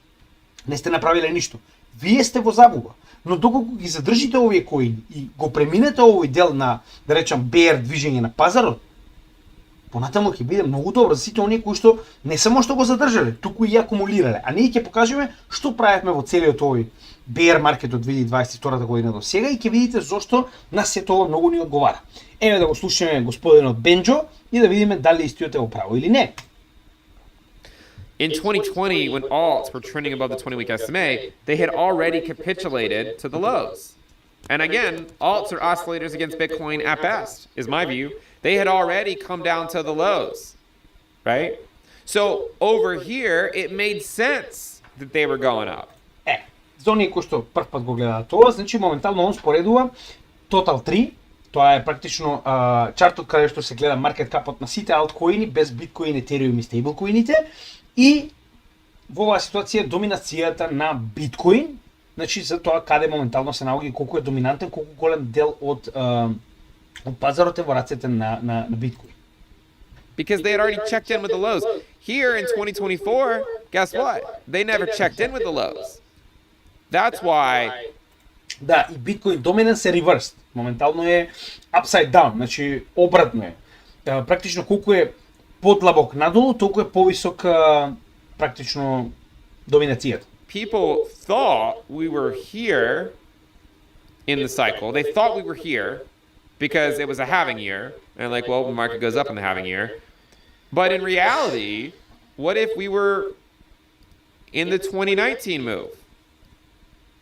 не сте направиле ништо. Вие сте во загуба. Но доколку ги задржите овие коини и го преминете овој дел на, да речам, bear движење на пазарот, понатаму ќе биде многу добро за сите оние кои што не само што го задржале, туку и акумулирале. А ние ќе покажеме што правевме во целиот овој bear маркет од 2022 година до сега и ќе видите зошто на сето ова многу ни одговара. Еве да го слушаме господинот Бенџо и да видиме дали истиот е право или не. In 2020, when alts were trending above the 20-week SMA, they had already capitulated to the lows. And again, alts are oscillators against Bitcoin at best, is my view. They had already come down to the lows, right? So over here, it made sense that they were going up. За оние кои што прв пат го гледаат тоа, значи моментално он споредува Total 3, тоа е практично чартот каде што се гледа маркет капот на сите алткоини без биткоин, етериум и стейблкоините и во оваа ситуација доминацијата на биткоин, значи за тоа каде моментално се наоѓа и колку е доминантен, колку голем дел од пазарот е во рацете на биткоин. Because they had already checked in with the lows. Here in 2024, guess what? They never checked in with the lows. That's why... Да, и биткоин доменен се reversed. Моментално е upside down, значи обратно е. Практично колку е подлабок надолу, толку е повисок практично доминацијата. People thought we were here in the cycle. They thought we were here because it was a halving year. And like, well, the market goes up in the halving year. But in reality, what if we were in the 2019 move?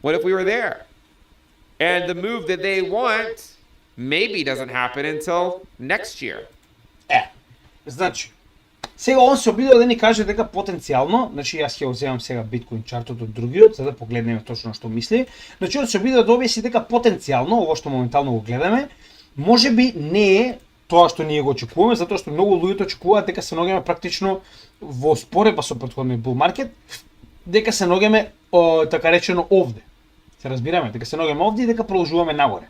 What if we were there? And the move that they want maybe doesn't happen until next year. Значи, сега он се обидува да ни каже дека потенцијално, значи јас ќе земам сега биткоин чартот од другиот за да погледнеме точно што мисли. Значи он се обидува да објасни дека потенцијално ово што моментално го гледаме, можеби не е тоа што ние го очекуваме, затоа што многу луѓе очекуваат дека се наоѓаме практично во споредба со претходниот бул маркет, дека се наоѓаме така речено овде. Се разбираме, дека се наоѓаме овде и дека продолжуваме нагоре.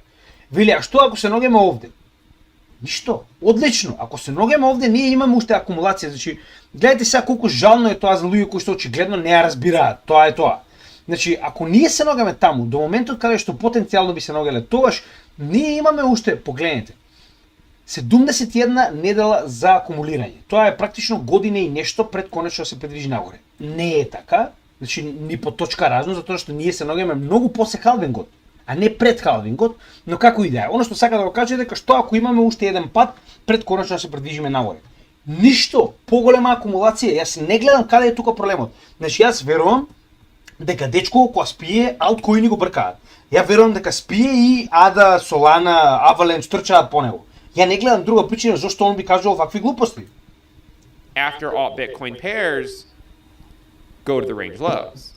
Вели, а што ако се наоѓаме овде? Ништо, одлично. Ако се наоѓаме овде, ние имаме уште акумулација. Значи, гледайте сега колку жално е тоа за луѓе кои што очигледно не ја разбираат. Тоа е тоа. Значи, ако ние се наоѓаме таму, до моментот каде што потенцијално би се наоѓале, тогаш ние имаме уште, погледнете, 71 недела за акумулирање. Тоа е практично година и нешто пред конечно да се придвижи нагоре. Не е така, значи ни по точка разно, затоа што ние се наоѓаме многу после халвингот, а не пред халвингот, но како и да е. Оно што сака да го каже дека што ако имаме уште еден пат пред конечно да се придвижиме нагоре. Ништо, поголема акумулација, јас не гледам каде е тука проблемот. Значи јас верувам дека дечко кога спие, алткоини го бркаат. Ја верувам дека спие и Ада, Солана, Avalanche трчаат по него. Ја не гледам друга причина зашто он би кажал вакви глупости. After all Bitcoin pairs go to the range lows,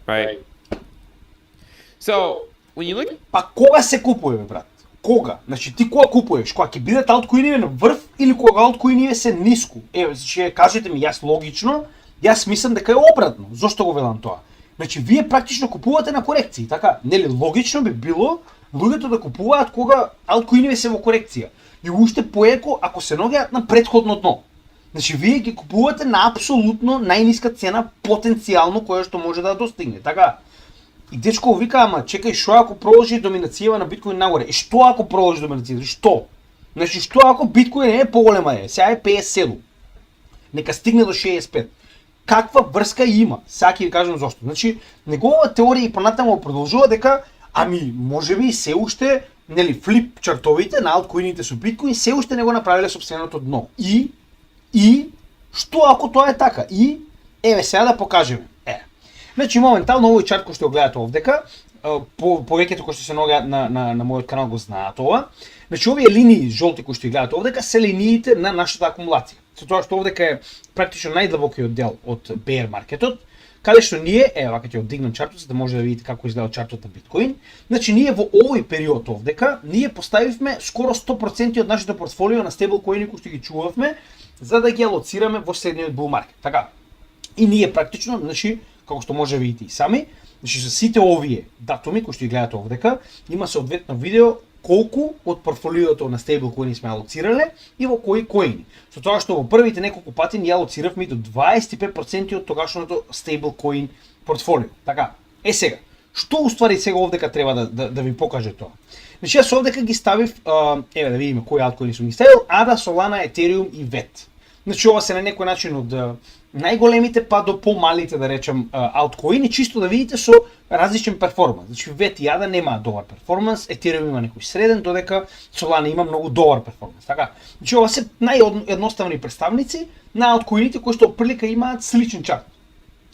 right? So, when you look... Па кога се купува, брат? Кога? Значи ти кога купуваш? Кога ќе бидат алткоиниве на врв или кога алткоиниве се ниску? Значи кажете ми, јас логично, јас мислам дека е обратно. Зошто го велам тоа? Значи вие практично купувате на корекции, така? Нели логично би било луѓето да купуваат кога алткоините се во корекција. И уште поеко ако се наоѓаат на претходно дно. Значи вие ги купувате на апсолутно најниска цена потенцијално која што може да достигне, така? И дечко вика, ама чекај, што ако продолжи доминацијава на биткоин нагоре? И што ако продолжи доминацијава? Што? Значи што ако биткоин е поголема е? Сега е 57. Нека стигне до 65. Каква врска има? Сега ќе ви кажам зошто. Значи, негова теорија и понатаму продолжува дека ами можеби се уште, нели, флип чартовите на алткоините со биткоин се уште не го направиле сопственото дно. И што ако тоа е така? И еве сега да покажеме. Значи моментално овој чарт кој што го гледате овдека, повеќето кои што се наоѓаат на мојот канал го знаат ова. Значи овие линии жолти кои што ги гледате овдека се линиите на нашата акумулација. Со тоа што овдека е практично најдлабокиот дел од bear маркетот, каде што ние, вака ќе одигнам чартот за да може да видите како изгледа чартот на биткоин. Значи ние во овој период овдека ние поставивме скоро 100% од нашето портфолио на стейблкоини кои што ги чувавме за да ги алоцираме во следниот bull маркет. Така. И ние практично, значи како што може да видите и сами, значи за сите овие датуми кои што ги гледате овдека, има соодветно видео колку од портфолиото на стейблкоини сме алоцирале и во кои коини. Со тоа што во првите неколку пати ние алоциравме до 25% од тогашното стейблкоин портфолио. Така. Сега, што уствари сега овдека треба да ви покаже тоа? Значи јас овдека ги ставив, еве да видиме кои алткоини сум ги ставил, ADA, Solana, Ethereum и VET. Значи ова се на некој начин од најголемите па до помалите, да речем, алткоини, чисто да видите со различен перформанс. Значи VET и ADA немаат добар перформанс, Ethereum има некој среден, додека Solana има многу добар перформанс. Така. Значи ова се наједноставни представници на алткоините кои што прилика имаат сличен чарт.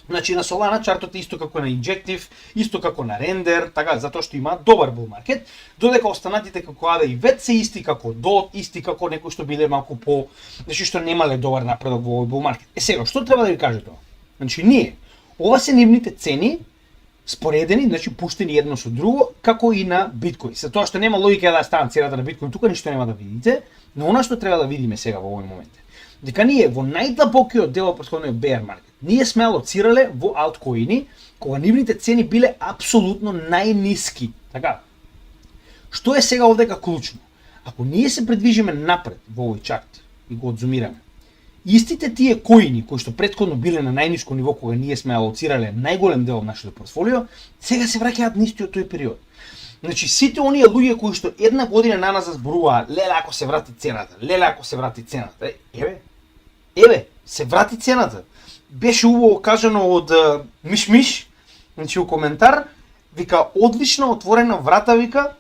Значи на Solana чартот е исто како на Injective, исто како на Render, така, затоа што имаат добар bull маркет, додека останатите како ADA и VET се исти како DOT, исти како некои што биле малку по, значи што немале добар напредок во овој bull маркет. Сега, што треба да ви кажа тоа? Значи ние, ова се нивните цени споредени, значи пуштени едно со друго, како и на биткоин. За тоа што нема логика да ставам цената на биткоин, тука ништо нема да видите, но она што треба да видиме сега во овој момент дека ние во најдлабокиот дел од претходниот bear маркет, ние сме алоцирале во алткоини кога нивните цени биле апсолутно најниски. Така. Што е сега овдека клучно? Ако ние се придвижиме напред во овој чарт и го одзумираме, истите тие коини кои што претходно биле на најниско ниво кога ние сме алоцирале најголем дел од нашето портфолио, сега се враќаат на истиот тој период. Значи сите оние луѓе кои што една година наназад зборуваа, леле ако се врати цената, леле ако се врати цената, еве, се врати цената. Беше убаво кажано од Миш, значи у коментар, вика одлично отворена врата, вика,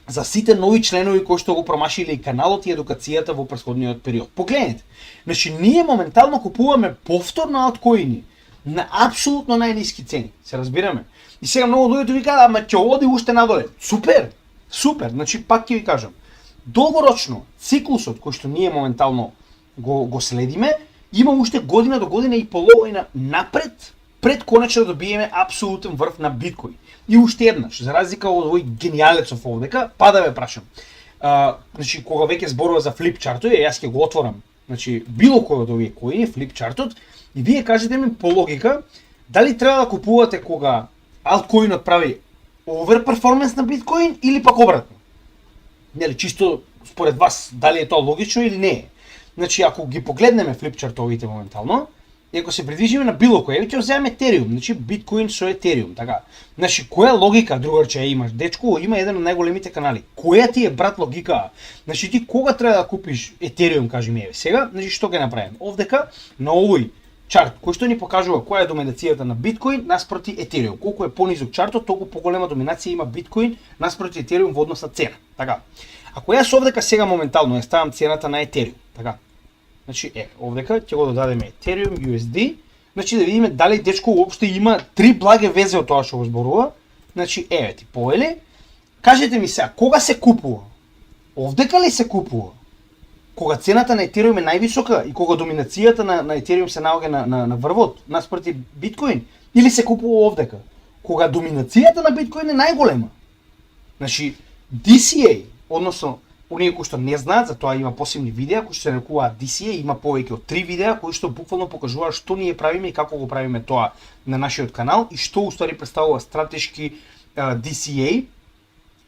за сите нови членови кои што го промашиле и каналот и едукацијата во претходниот период. Погледнете, значи ние моментално купуваме повторно алткоини на апсолутно најниски цени, се разбираме. И сега многу луѓето викаат, ама ќе оди уште надоле. Супер, значи пак ќе ви кажам, долгорочно циклусот кој што ние моментално го следиме, има уште година до година и половина напред, пред конечно да добиеме апсолутен врв на биткоин. И уште еднаш, за разлика од овој гениалецов овдека, па да ве прашам. Значи кога веќе зборува за флип чартови, јас ќе го отворам, значи било кој од овие коини, флип чартот, и вие кажете ми по логика, дали треба да купувате кога алткоинот прави овер перформанс на биткоин или пак обратно? Нели чисто според вас дали е тоа логично или не е? Значи, ако ги погледнеме флипчартовите моментално, и ако се придвижиме на било кој, ќе вземеме Ethereum, значи биткоин со Ethereum, така. Значи, која логика, другарче, имаш? Дечко, има еден од најголемите канали. Која ти е, брат, логика? Значи, ти кога треба да купиш Ethereum, кажи ми, еве сега, значи, што ќе направиме? Овдека, на овој чарт, кој што ни покажува која е доминацијата на биткоин наспроти Ethereum. Колку е понизок чартот, толку поголема доминација има биткоин наспроти Ethereum во однос на цена. Така. Ако јас овдека сега моментално ја ставам цената на Ethereum, така. Значи, овдека ќе го додадеме Ethereum USD, значи да видиме дали дечко уопште има три благе везе од тоа што го зборува. Значи, еве ти повели. Кажете ми сега, кога се купува? Овдека ли се купува? Кога цената на Ethereum е највисока и кога доминацијата на Ethereum се наоѓа на врвот, наспроти биткоин, или се купува овдека? Кога доминацијата на биткоин е најголема? Значи, DCA, односно оние кои што не знаат, за тоа има посебни видеа кои што се нарекуваат DCA, има повеќе од 3 видеа кои што буквално покажуваат што ние правиме и како го правиме тоа на нашиот канал и што уствари представува стратешки DCA,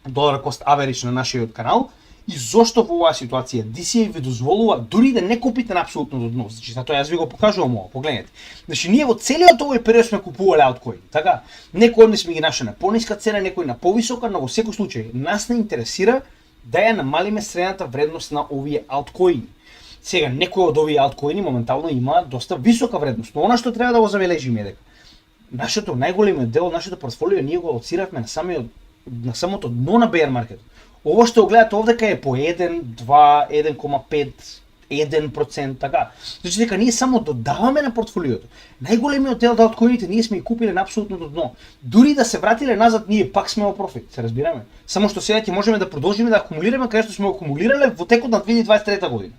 долар cost average на нашиот канал, и зошто во оваа ситуација DCA ви дозволува дури да не купите на апсолутно дно. Значи затоа јас ви го покажувам ова, погледнете. Значи ние во целиот овој период сме купувале алткоини, така? Некои од нив сме ги нашли на пониска цена, некои на повисока, но во секој случај нас не интересира да ја намалиме средната вредност на овие алткоини. Сега некои од овие алткоини моментално има доста висока вредност, но она што треба да го забележиме е дека нашето најголемиот дел од нашето портфолио ние го алоциравме на самото дно на bear маркетот. Ово што го гледате овдека е по 1, 2, 1,5, 1%, така. Значи дека ние само додаваме на портфолиото. Најголемиот дел од алткоините ние сме ги купиле на апсолутното дно. Дури да се вратиле назад, ние пак сме во профит, се разбираме. Само што сега ќе можеме да продолжиме да акумулираме каде што сме акумулирале во текот на 2023 година.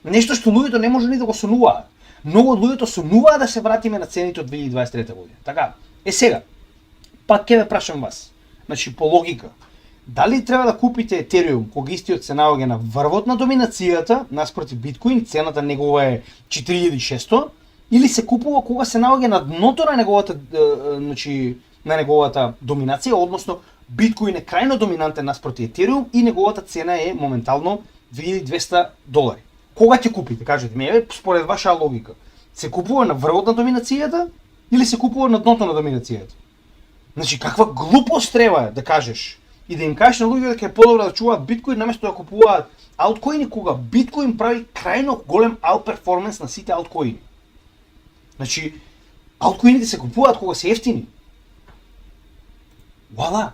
Нешто што луѓето не може ни да го сонуваат. Многу од луѓето сонуваат да се вратиме на цените од 2023 година. Така. Сега, пак ќе ве прашам вас. Значи по логика, дали треба да купите Етериум кога истиот се наоѓа на врвот на доминацијата наспроти биткоин, цената негова е 4600, или се купува кога се наоѓа на дното на неговата на неговата доминација, односно биткоин е крајно доминантен наспроти Етериум и неговата цена е моментално $2200. Кога ќе купите? Кажете ми, според ваша логика, се купува на врвот на доминацијата или се купува на дното на доминацијата? Значи каква глупост треба да кажеш и да им кажеш на луѓето дека е подобро да чуваат биткоин наместо да купуваат алткоини кога биткоин прави крајно голем аутперформанс на сите алткоини. Значи алткоините се купуваат кога се ефтини. Вала,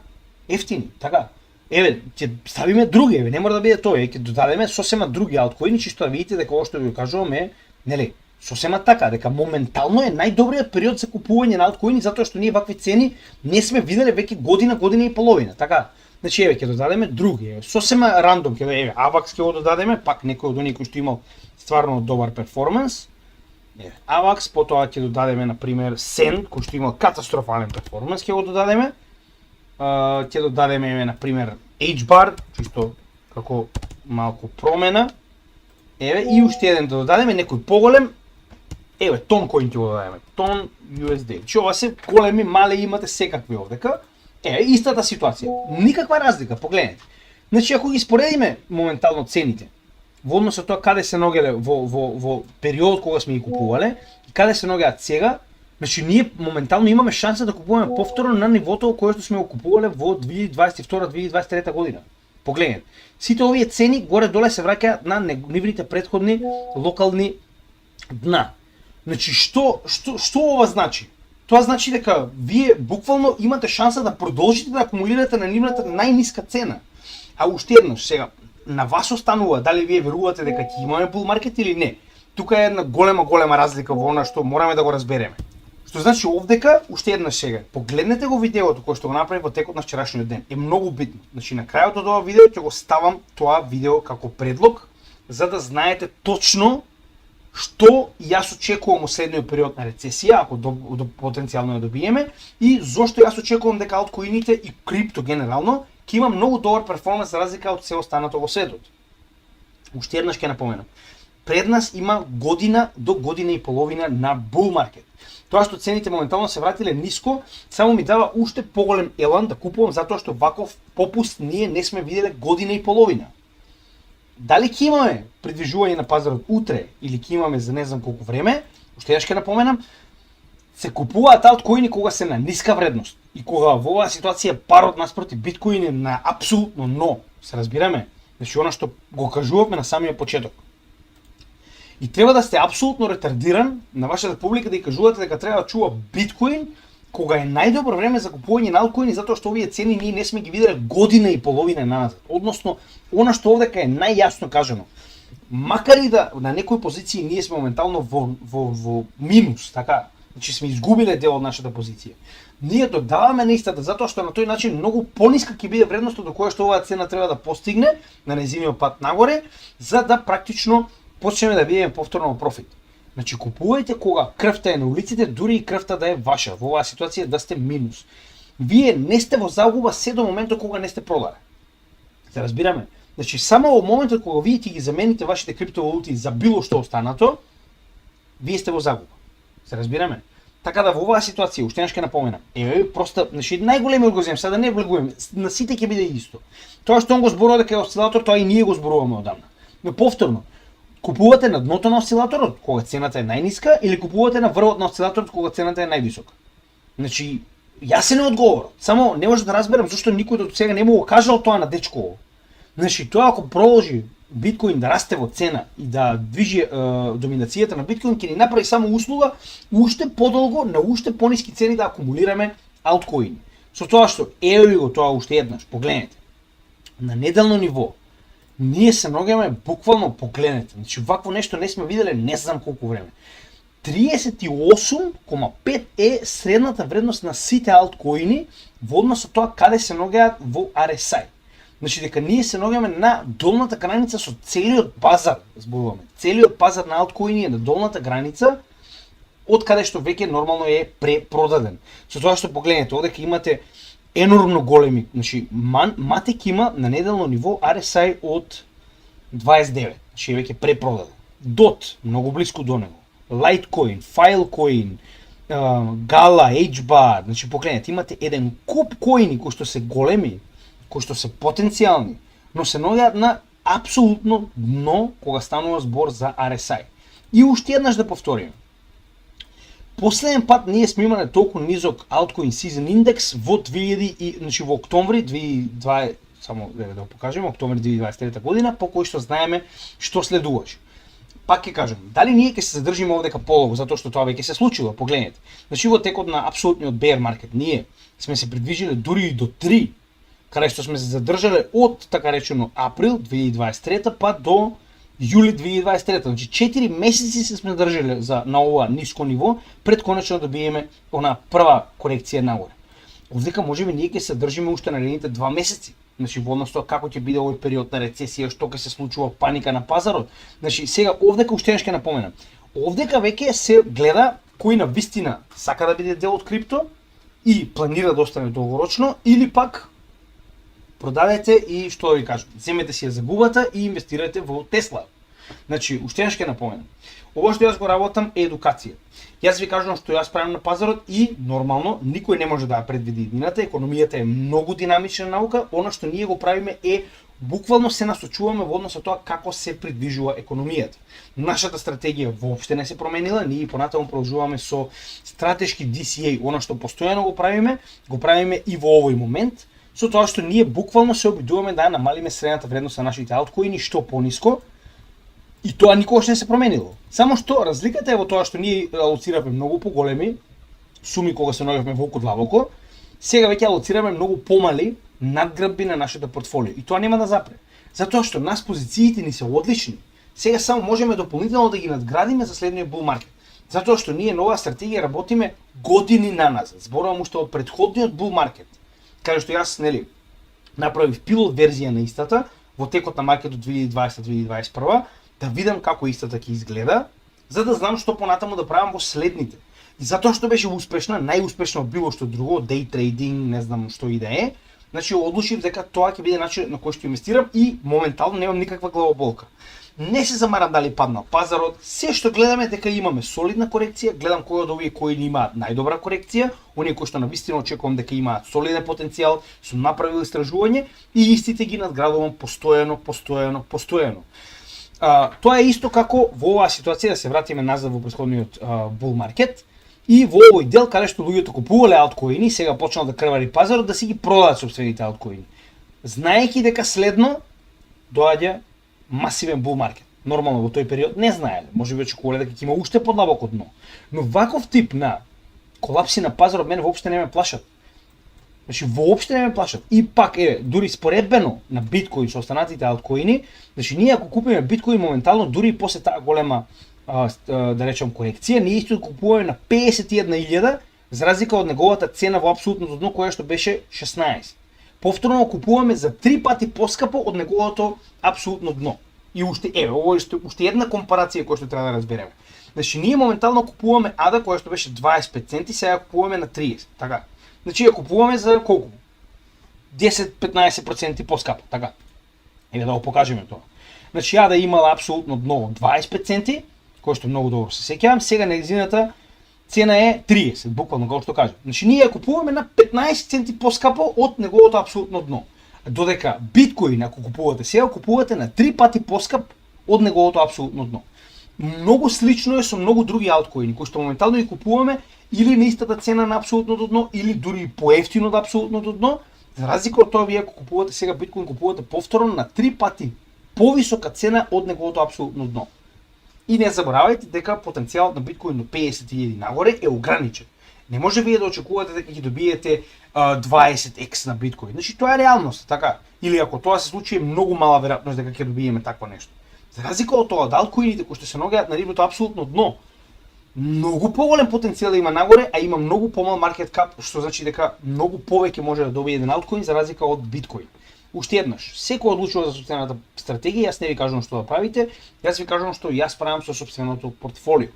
ефтини, така. Еве, ќе ставиме други, еве, не мора да биде тој, ќе додадеме сосема други алткоини, чисто да видите дека ова што ви кажувам е, нели, сосема така, дека моментално е најдобриот период за купување на алткоини затоа што ние вакви цени не сме виделе веќе година и половина, така. Значи еве ќе додадеме други, еве, сосема рандом ќе еве AVAX ќе го додадеме, пак некој од оние кои што имал стварно добар перформанс. Еве, AVAX, потоа ќе додадеме на пример SEN, кој што имал катастрофален перформанс, ќе го додадеме. Ќе додадеме еве на пример HBAR, чисто како малку промена. Еве и уште еден да додадеме некој поголем. Еве, Toncoin ќе го додадеме. Ton USD. Че ова се големи, мали, имате секакви овдека. Еве, истата ситуација. Никаква разлика, погледнете. Значи, ако ги споредиме моментално цените, во однос со тоа каде се наоѓале во период кога сме ги купувале и каде се наоѓаат сега, значи ние моментално имаме шанса да купуваме повторно на нивото кое што сме го купувале во 2022-2023 година. Погледнете. Сите овие цени горе-доле се враќаат на нивните претходни локални дна. Значи што ова значи? Тоа значи дека вие буквално имате шанса да продолжите да акумулирате на нивната најниска цена. А уште еднаш сега на вас останува дали вие верувате дека ќе имаме bull market или не. Тука е една голема разлика во она што мораме да го разбереме. Што значи овдека, уште еднаш сега, погледнете го видеото кое што го направи во текот на вчерашниот ден. Е многу битно. Значи на крајот од ова видео ќе го ставам тоа видео како предлог за да знаете точно што јас очекувам во следниот период на рецесија, ако потенцијално ја добиеме, и зошто јас очекувам дека алткоините и крипто генерално ќе има многу добар перформанс за разлика од се останато во светот. Уште еднаш ќе напоменам. Пред нас има година до година и половина на bull market. Тоа што цените моментално се вратиле ниско, само ми дава уште поголем елан да купувам затоа што ваков попуст ние не сме виделе година и половина. Дали ќе имаме придвижување на пазарот утре или ќе имаме за не знам колку време, уште еднаш ќе напоменам, се купуваат алткоини кога се на ниска вредност и кога во оваа ситуација парот наспроти биткоин е на апсолутно но, се разбираме, значи она што го кажувавме на самиот почеток. И треба да сте апсолутно ретардиран на вашата публика да ја кажувате дека треба да чува биткоин кога е најдобро време за купување на алткоини затоа што овие цени ние не сме ги виделе година и половина назад. Односно, она што овдека е најјасно кажано. Макар и да на некои позиции ние сме моментално во минус, така, значи сме изгубиле дел од нашата позиција. Ние додаваме на истата затоа што на тој начин многу пониска ќе биде вредноста до која што оваа цена треба да постигне на нејзиниот пат нагоре, за да практично почнеме да бидеме повторно во профит. Значи купувајте кога крвта е на улиците, дури и крвта да е ваша. Во оваа ситуација да сте минус. Вие не сте во загуба се до моментот кога не сте продале. Се разбираме? Значи само во моментот кога вие ќе ги замените вашите криптовалути за било што останато, вие сте во загуба. Се разбираме? Така да во оваа ситуација, уште нешто ќе напоменам. Просто, значи најголеми алгоритм, сега да не влегуваме, на сите ќе биде исто. Тоа што он го зборува дека е осцилатор, тоа и ние го зборуваме одамна. Но повторно, купувате на дното на осцилаторот кога цената е најниска или купувате на врвот на осцилаторот кога цената е највисока? Значи, јасен е одговорот. Само не може да разберам зашто никој до сега не му го кажал тоа на дечко. Значи, тоа ако продолжи биткоин да расте во цена и да движи доминацијата на биткоин, ќе ни направи само услуга уште подолго на уште пониски цени да акумулираме алткоини. Со тоа што ево го тоа уште еднаш, погледнете. На неделно ниво ние се наоѓаме буквално, погледнете. Значи вакво нешто не сме виделе не знам колку време. 38,5 е средната вредност на сите алткоини во однос со тоа каде се наоѓаат во RSI. Значи дека ние се наоѓаме на долната граница со целиот пазар, зборуваме. Целиот пазар на алткоини е на долната граница од каде што веќе нормално е препродаден. Со тоа што погледнете, овде имате енормно големи, значи Матек има на неделно ниво RSI од 29, значи е веќе препродаден. DOT, многу близко до него. Litecoin, Filecoin, Gala, HBAR, значи погледнете, имате еден куп коини кои што се големи, кои што се потенцијални, но се наоѓаат на апсолутно дно кога станува збор за RSI. И уште еднаш да повториме. Последен пат ние сме имале толку низок Altcoin Season Index во значи во октомври 2020, само да го покажеме, октомври 2023 година, по кој што знаеме што следуваше. Пак ќе кажам, дали ние ќе се задржиме овдека полого, затоа што тоа веќе се случило, погледнете. Значи во текот на апсолутниот bear market ние сме се придвижиле дури и до 3, каде што сме се задржале од така речено април 2023 па до јули 2023. Значи 4 месеци се сме држале на ова ниско ниво пред конечно да биеме она прва корекција нагоре. Овдека можеби ние ќе се држиме уште наредните 2 месеци. Значи во однос тоа како ќе биде овој период на рецесија, што ќе се случува, паника на пазарот. Значи сега овдека уште нешто ќе напоменам. Овдека веќе се гледа кој на вистина сака да биде дел од крипто и планира да остане долгорочно или пак продадете и што да ви кажам, земете си ја загубата и инвестирате во Тесла. Значи, уште нешто ќе напоменам. Ова што јас го работам е едукација. Јас ви кажувам што јас правам на пазарот и нормално никој не може да ја предвиди иднината, економијата е многу динамична наука, она што ние го правиме е буквално се насочуваме во однос со тоа како се придвижува економијата. Нашата стратегија воопште не се променила, ние понатаму продолжуваме со стратешки DCA, она што постојано го правиме и во овој момент, со тоа што ние буквално се обидуваме да намалиме средната вредност на нашите алткоини што пониско. И тоа никогаш не се променило. Само што разликата е во тоа што ние алоцираме многу поголеми суми кога се наоѓавме волку длабоко, сега веќе алоцираме многу помали надграбби на нашето портфолио. И тоа нема да запре. Затоа што нас позициите ни се одлични. Сега само можеме дополнително да ги надградиме за следниот bull market. Затоа што ние на оваа стратегија работиме години наназад. Зборувам уште од претходниот bull market. Каде што јас, направив пилот верзија на истата во текот на маркетот 2020-2021, да видам како истата ќе изгледа, за да знам што понатаму да правам во следните. И затоа што беше успешна, најуспешна од било што друго, day trading, не знам што и да е, значи одлучив дека тоа ќе биде начин на кој што инвестирам и моментално немам никаква главоболка. Не се замарам дали паднал пазарот, се што гледаме дека имаме солидна корекција, гледам кои од овие кои имаат најдобра корекција, оние кои што навистина очекувам дека имаат солиден потенцијал, сум направил истражување и истите ги надградувам постојано. Тоа е исто како во оваа ситуација, да се вратиме назад во претходниот bull market и во овој дел каде што луѓето купувале алткоини, сега почнал да крвари пазарот да си ги продадат сопствените алткоини. Знаејќи дека следно доаѓа масивен bull market. Нормално во тој период не знаеле, можеби очекувале дека ќе има уште подлабоко дно. Но ваков тип на колапси на пазарот мене воопште не ме плашат. Значи воопште не ме плашат. И пак дури споредбено на биткоин со останатите алткоини, значи ние ако купиме биткоин моментално дури и после таа голема да речем корекција, ние исто купуваме на 51.000 за разлика од неговата цена во апсолутното дно која што беше 16. Повторно купуваме за 3 пати поскапо од неговото апсолутно дно. И уште ова е уште една компарација која што треба да разбереме. Значи ние моментално купуваме ADA која што беше 25 центи, сега купуваме на 30, така. Значи ја купуваме за колку? 10-15% поскапо, така. Еве да го покажеме тоа. Значи ја да имала апсолутно дно 25 центи, кој што многу добро се сеќавам, сега нејзината цена е 30, буквално како што кажа. Значи ние ја купуваме на 15 центи поскапо од неговото апсолутно дно. Додека биткоин ако купувате сега, купувате на 3 пати поскап од неговото апсолутно дно. Многу слично е со многу други алткоини кои што моментално ги купуваме или на истата цена на апсолутното дно или дури поевтино од апсолутното дно. За разлика од тоа, вие ако купувате сега биткоин, купувате повторно на 3 пати повисока цена од неговото апсолутно дно. И не заборавајте дека потенцијалот на биткоин до 50.000 нагоре е ограничен. Не може вие да очекувате дека ќе добиете 20x на биткоин. Значи тоа е реалност, така? Или ако тоа се случи, е многу мала веројатност дека ќе добиеме такво нешто. За разлика од тоа, алткоините кои што се наоѓаат на нивното апсолутно дно, многу поголем потенцијал има нагоре, а има многу помал маркет кап, што значи дека многу повеќе може да добие еден алткоин за разлика од биткоин. Уште еднаш, секој одлучува за сопствената стратегија, јас не ви кажувам што да правите, јас ви кажувам што јас правам со сопственото портфолио.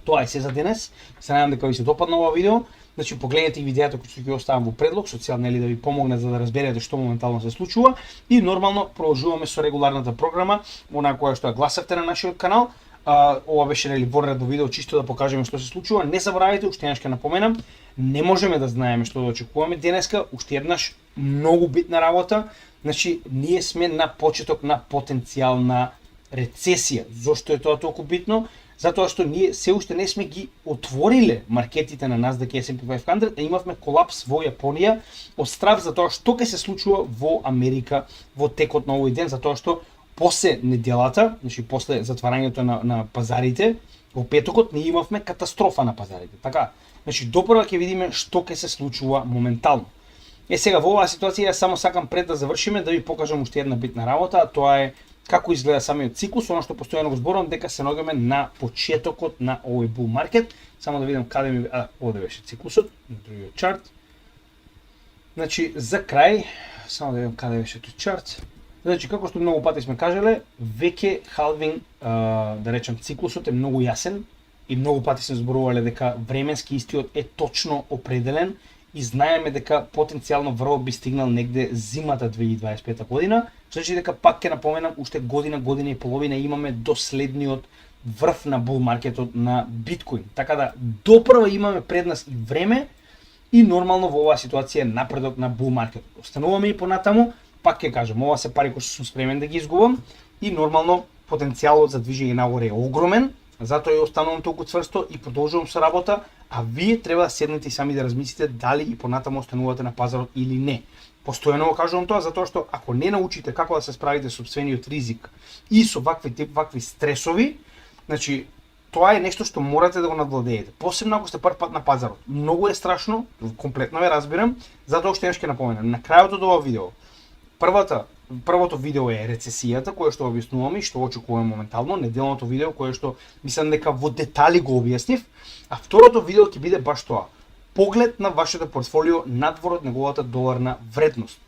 Тоа е се за денес. Се надевам дека ви се допадна ова видео. Значи погледнете и видеото кои што ќе оставам во предлог, социјални да ви помогнат за да разберете што моментално се случува и нормално продолжуваме со регуларната програма, онаа која што ја гласавте на нашиот канал. Ова беше нели вонредно видео чисто да покажеме што се случува. Не заборавајте, уште еднаш ќе напоменам, не можеме да знаеме што да очекуваме денеска, уште еднаш многу битна работа. Значи ние сме на почеток на потенцијална рецесија. Зошто е тоа толку битно? Затоа што ние се уште не сме ги отвориле маркетите на Nasdaq и S&P 500, а имавме колапс во Јапонија од страв за тоа што ќе се случува во Америка во текот на овој ден, затоа што после неделата, значи после затварањето на пазарите, во петокот ние имавме катастрофа на пазарите. Така, значи допрва ќе видиме што ќе се случува моментално. Сега во оваа ситуација јас само сакам пред да завршиме да ви покажам уште една битна работа, а тоа е како изгледа самиот циклус, она што постојано го зборувам дека се наоѓаме на почетокот на овој бул маркет. Само да видам каде ми овде беше циклусот, на другиот чарт. Значи за крај, само да видам каде беше тој чарт. Значи како што многу пати сме кажале, веќе халвинг, да речем циклусот е многу јасен и многу пати сме зборувале дека временски истиот е точно определен и знаеме дека потенцијално врво би стигнал негде зимата 2025 година. Значи дека пак ќе напоменам, уште година и половина имаме до следниот врв на бул маркетот на биткоин. Така да допрва имаме пред нас и време и нормално во оваа ситуација напредок на бул маркетот. Остануваме и понатаму, пак ќе кажам, ова се пари кои што сум спремен да ги изгубам и нормално потенцијалот за движење нагоре е огромен. Затоа ја останувам толку цврсто и продолжувам со работа, а вие треба да седнете и сами да размислите дали и понатаму останувате на пазарот или не. Постојано го кажувам тоа затоа што ако не научите како да се справите со сопствениот ризик и со вакви стресови, значи тоа е нешто што морате да го надвладеете. Посебно ако сте прв пат на пазарот. Многу е страшно, комплетно ве разбирам, затоа уште еднаш ќе напоменам. На крајот од ова видео, првото видео е рецесијата, кое што објаснуваме и што очекуваме моментално, неделното видео кое што мислам дека во детали го објаснив, а второто видео ќе биде баш тоа. Поглед на вашето портфолио надвор од неговата доларна вредност.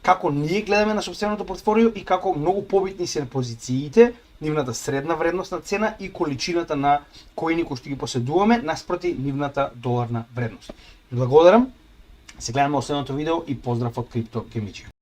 Како ние гледаме на сопственото портфолио и како многу побитни се позициите, нивната средна вредност на цена и количината на коини кои што ги поседуваме наспроти нивната доларна вредност. Благодарам. Се гледаме во следното видео и поздрав од Крипто Гемичи.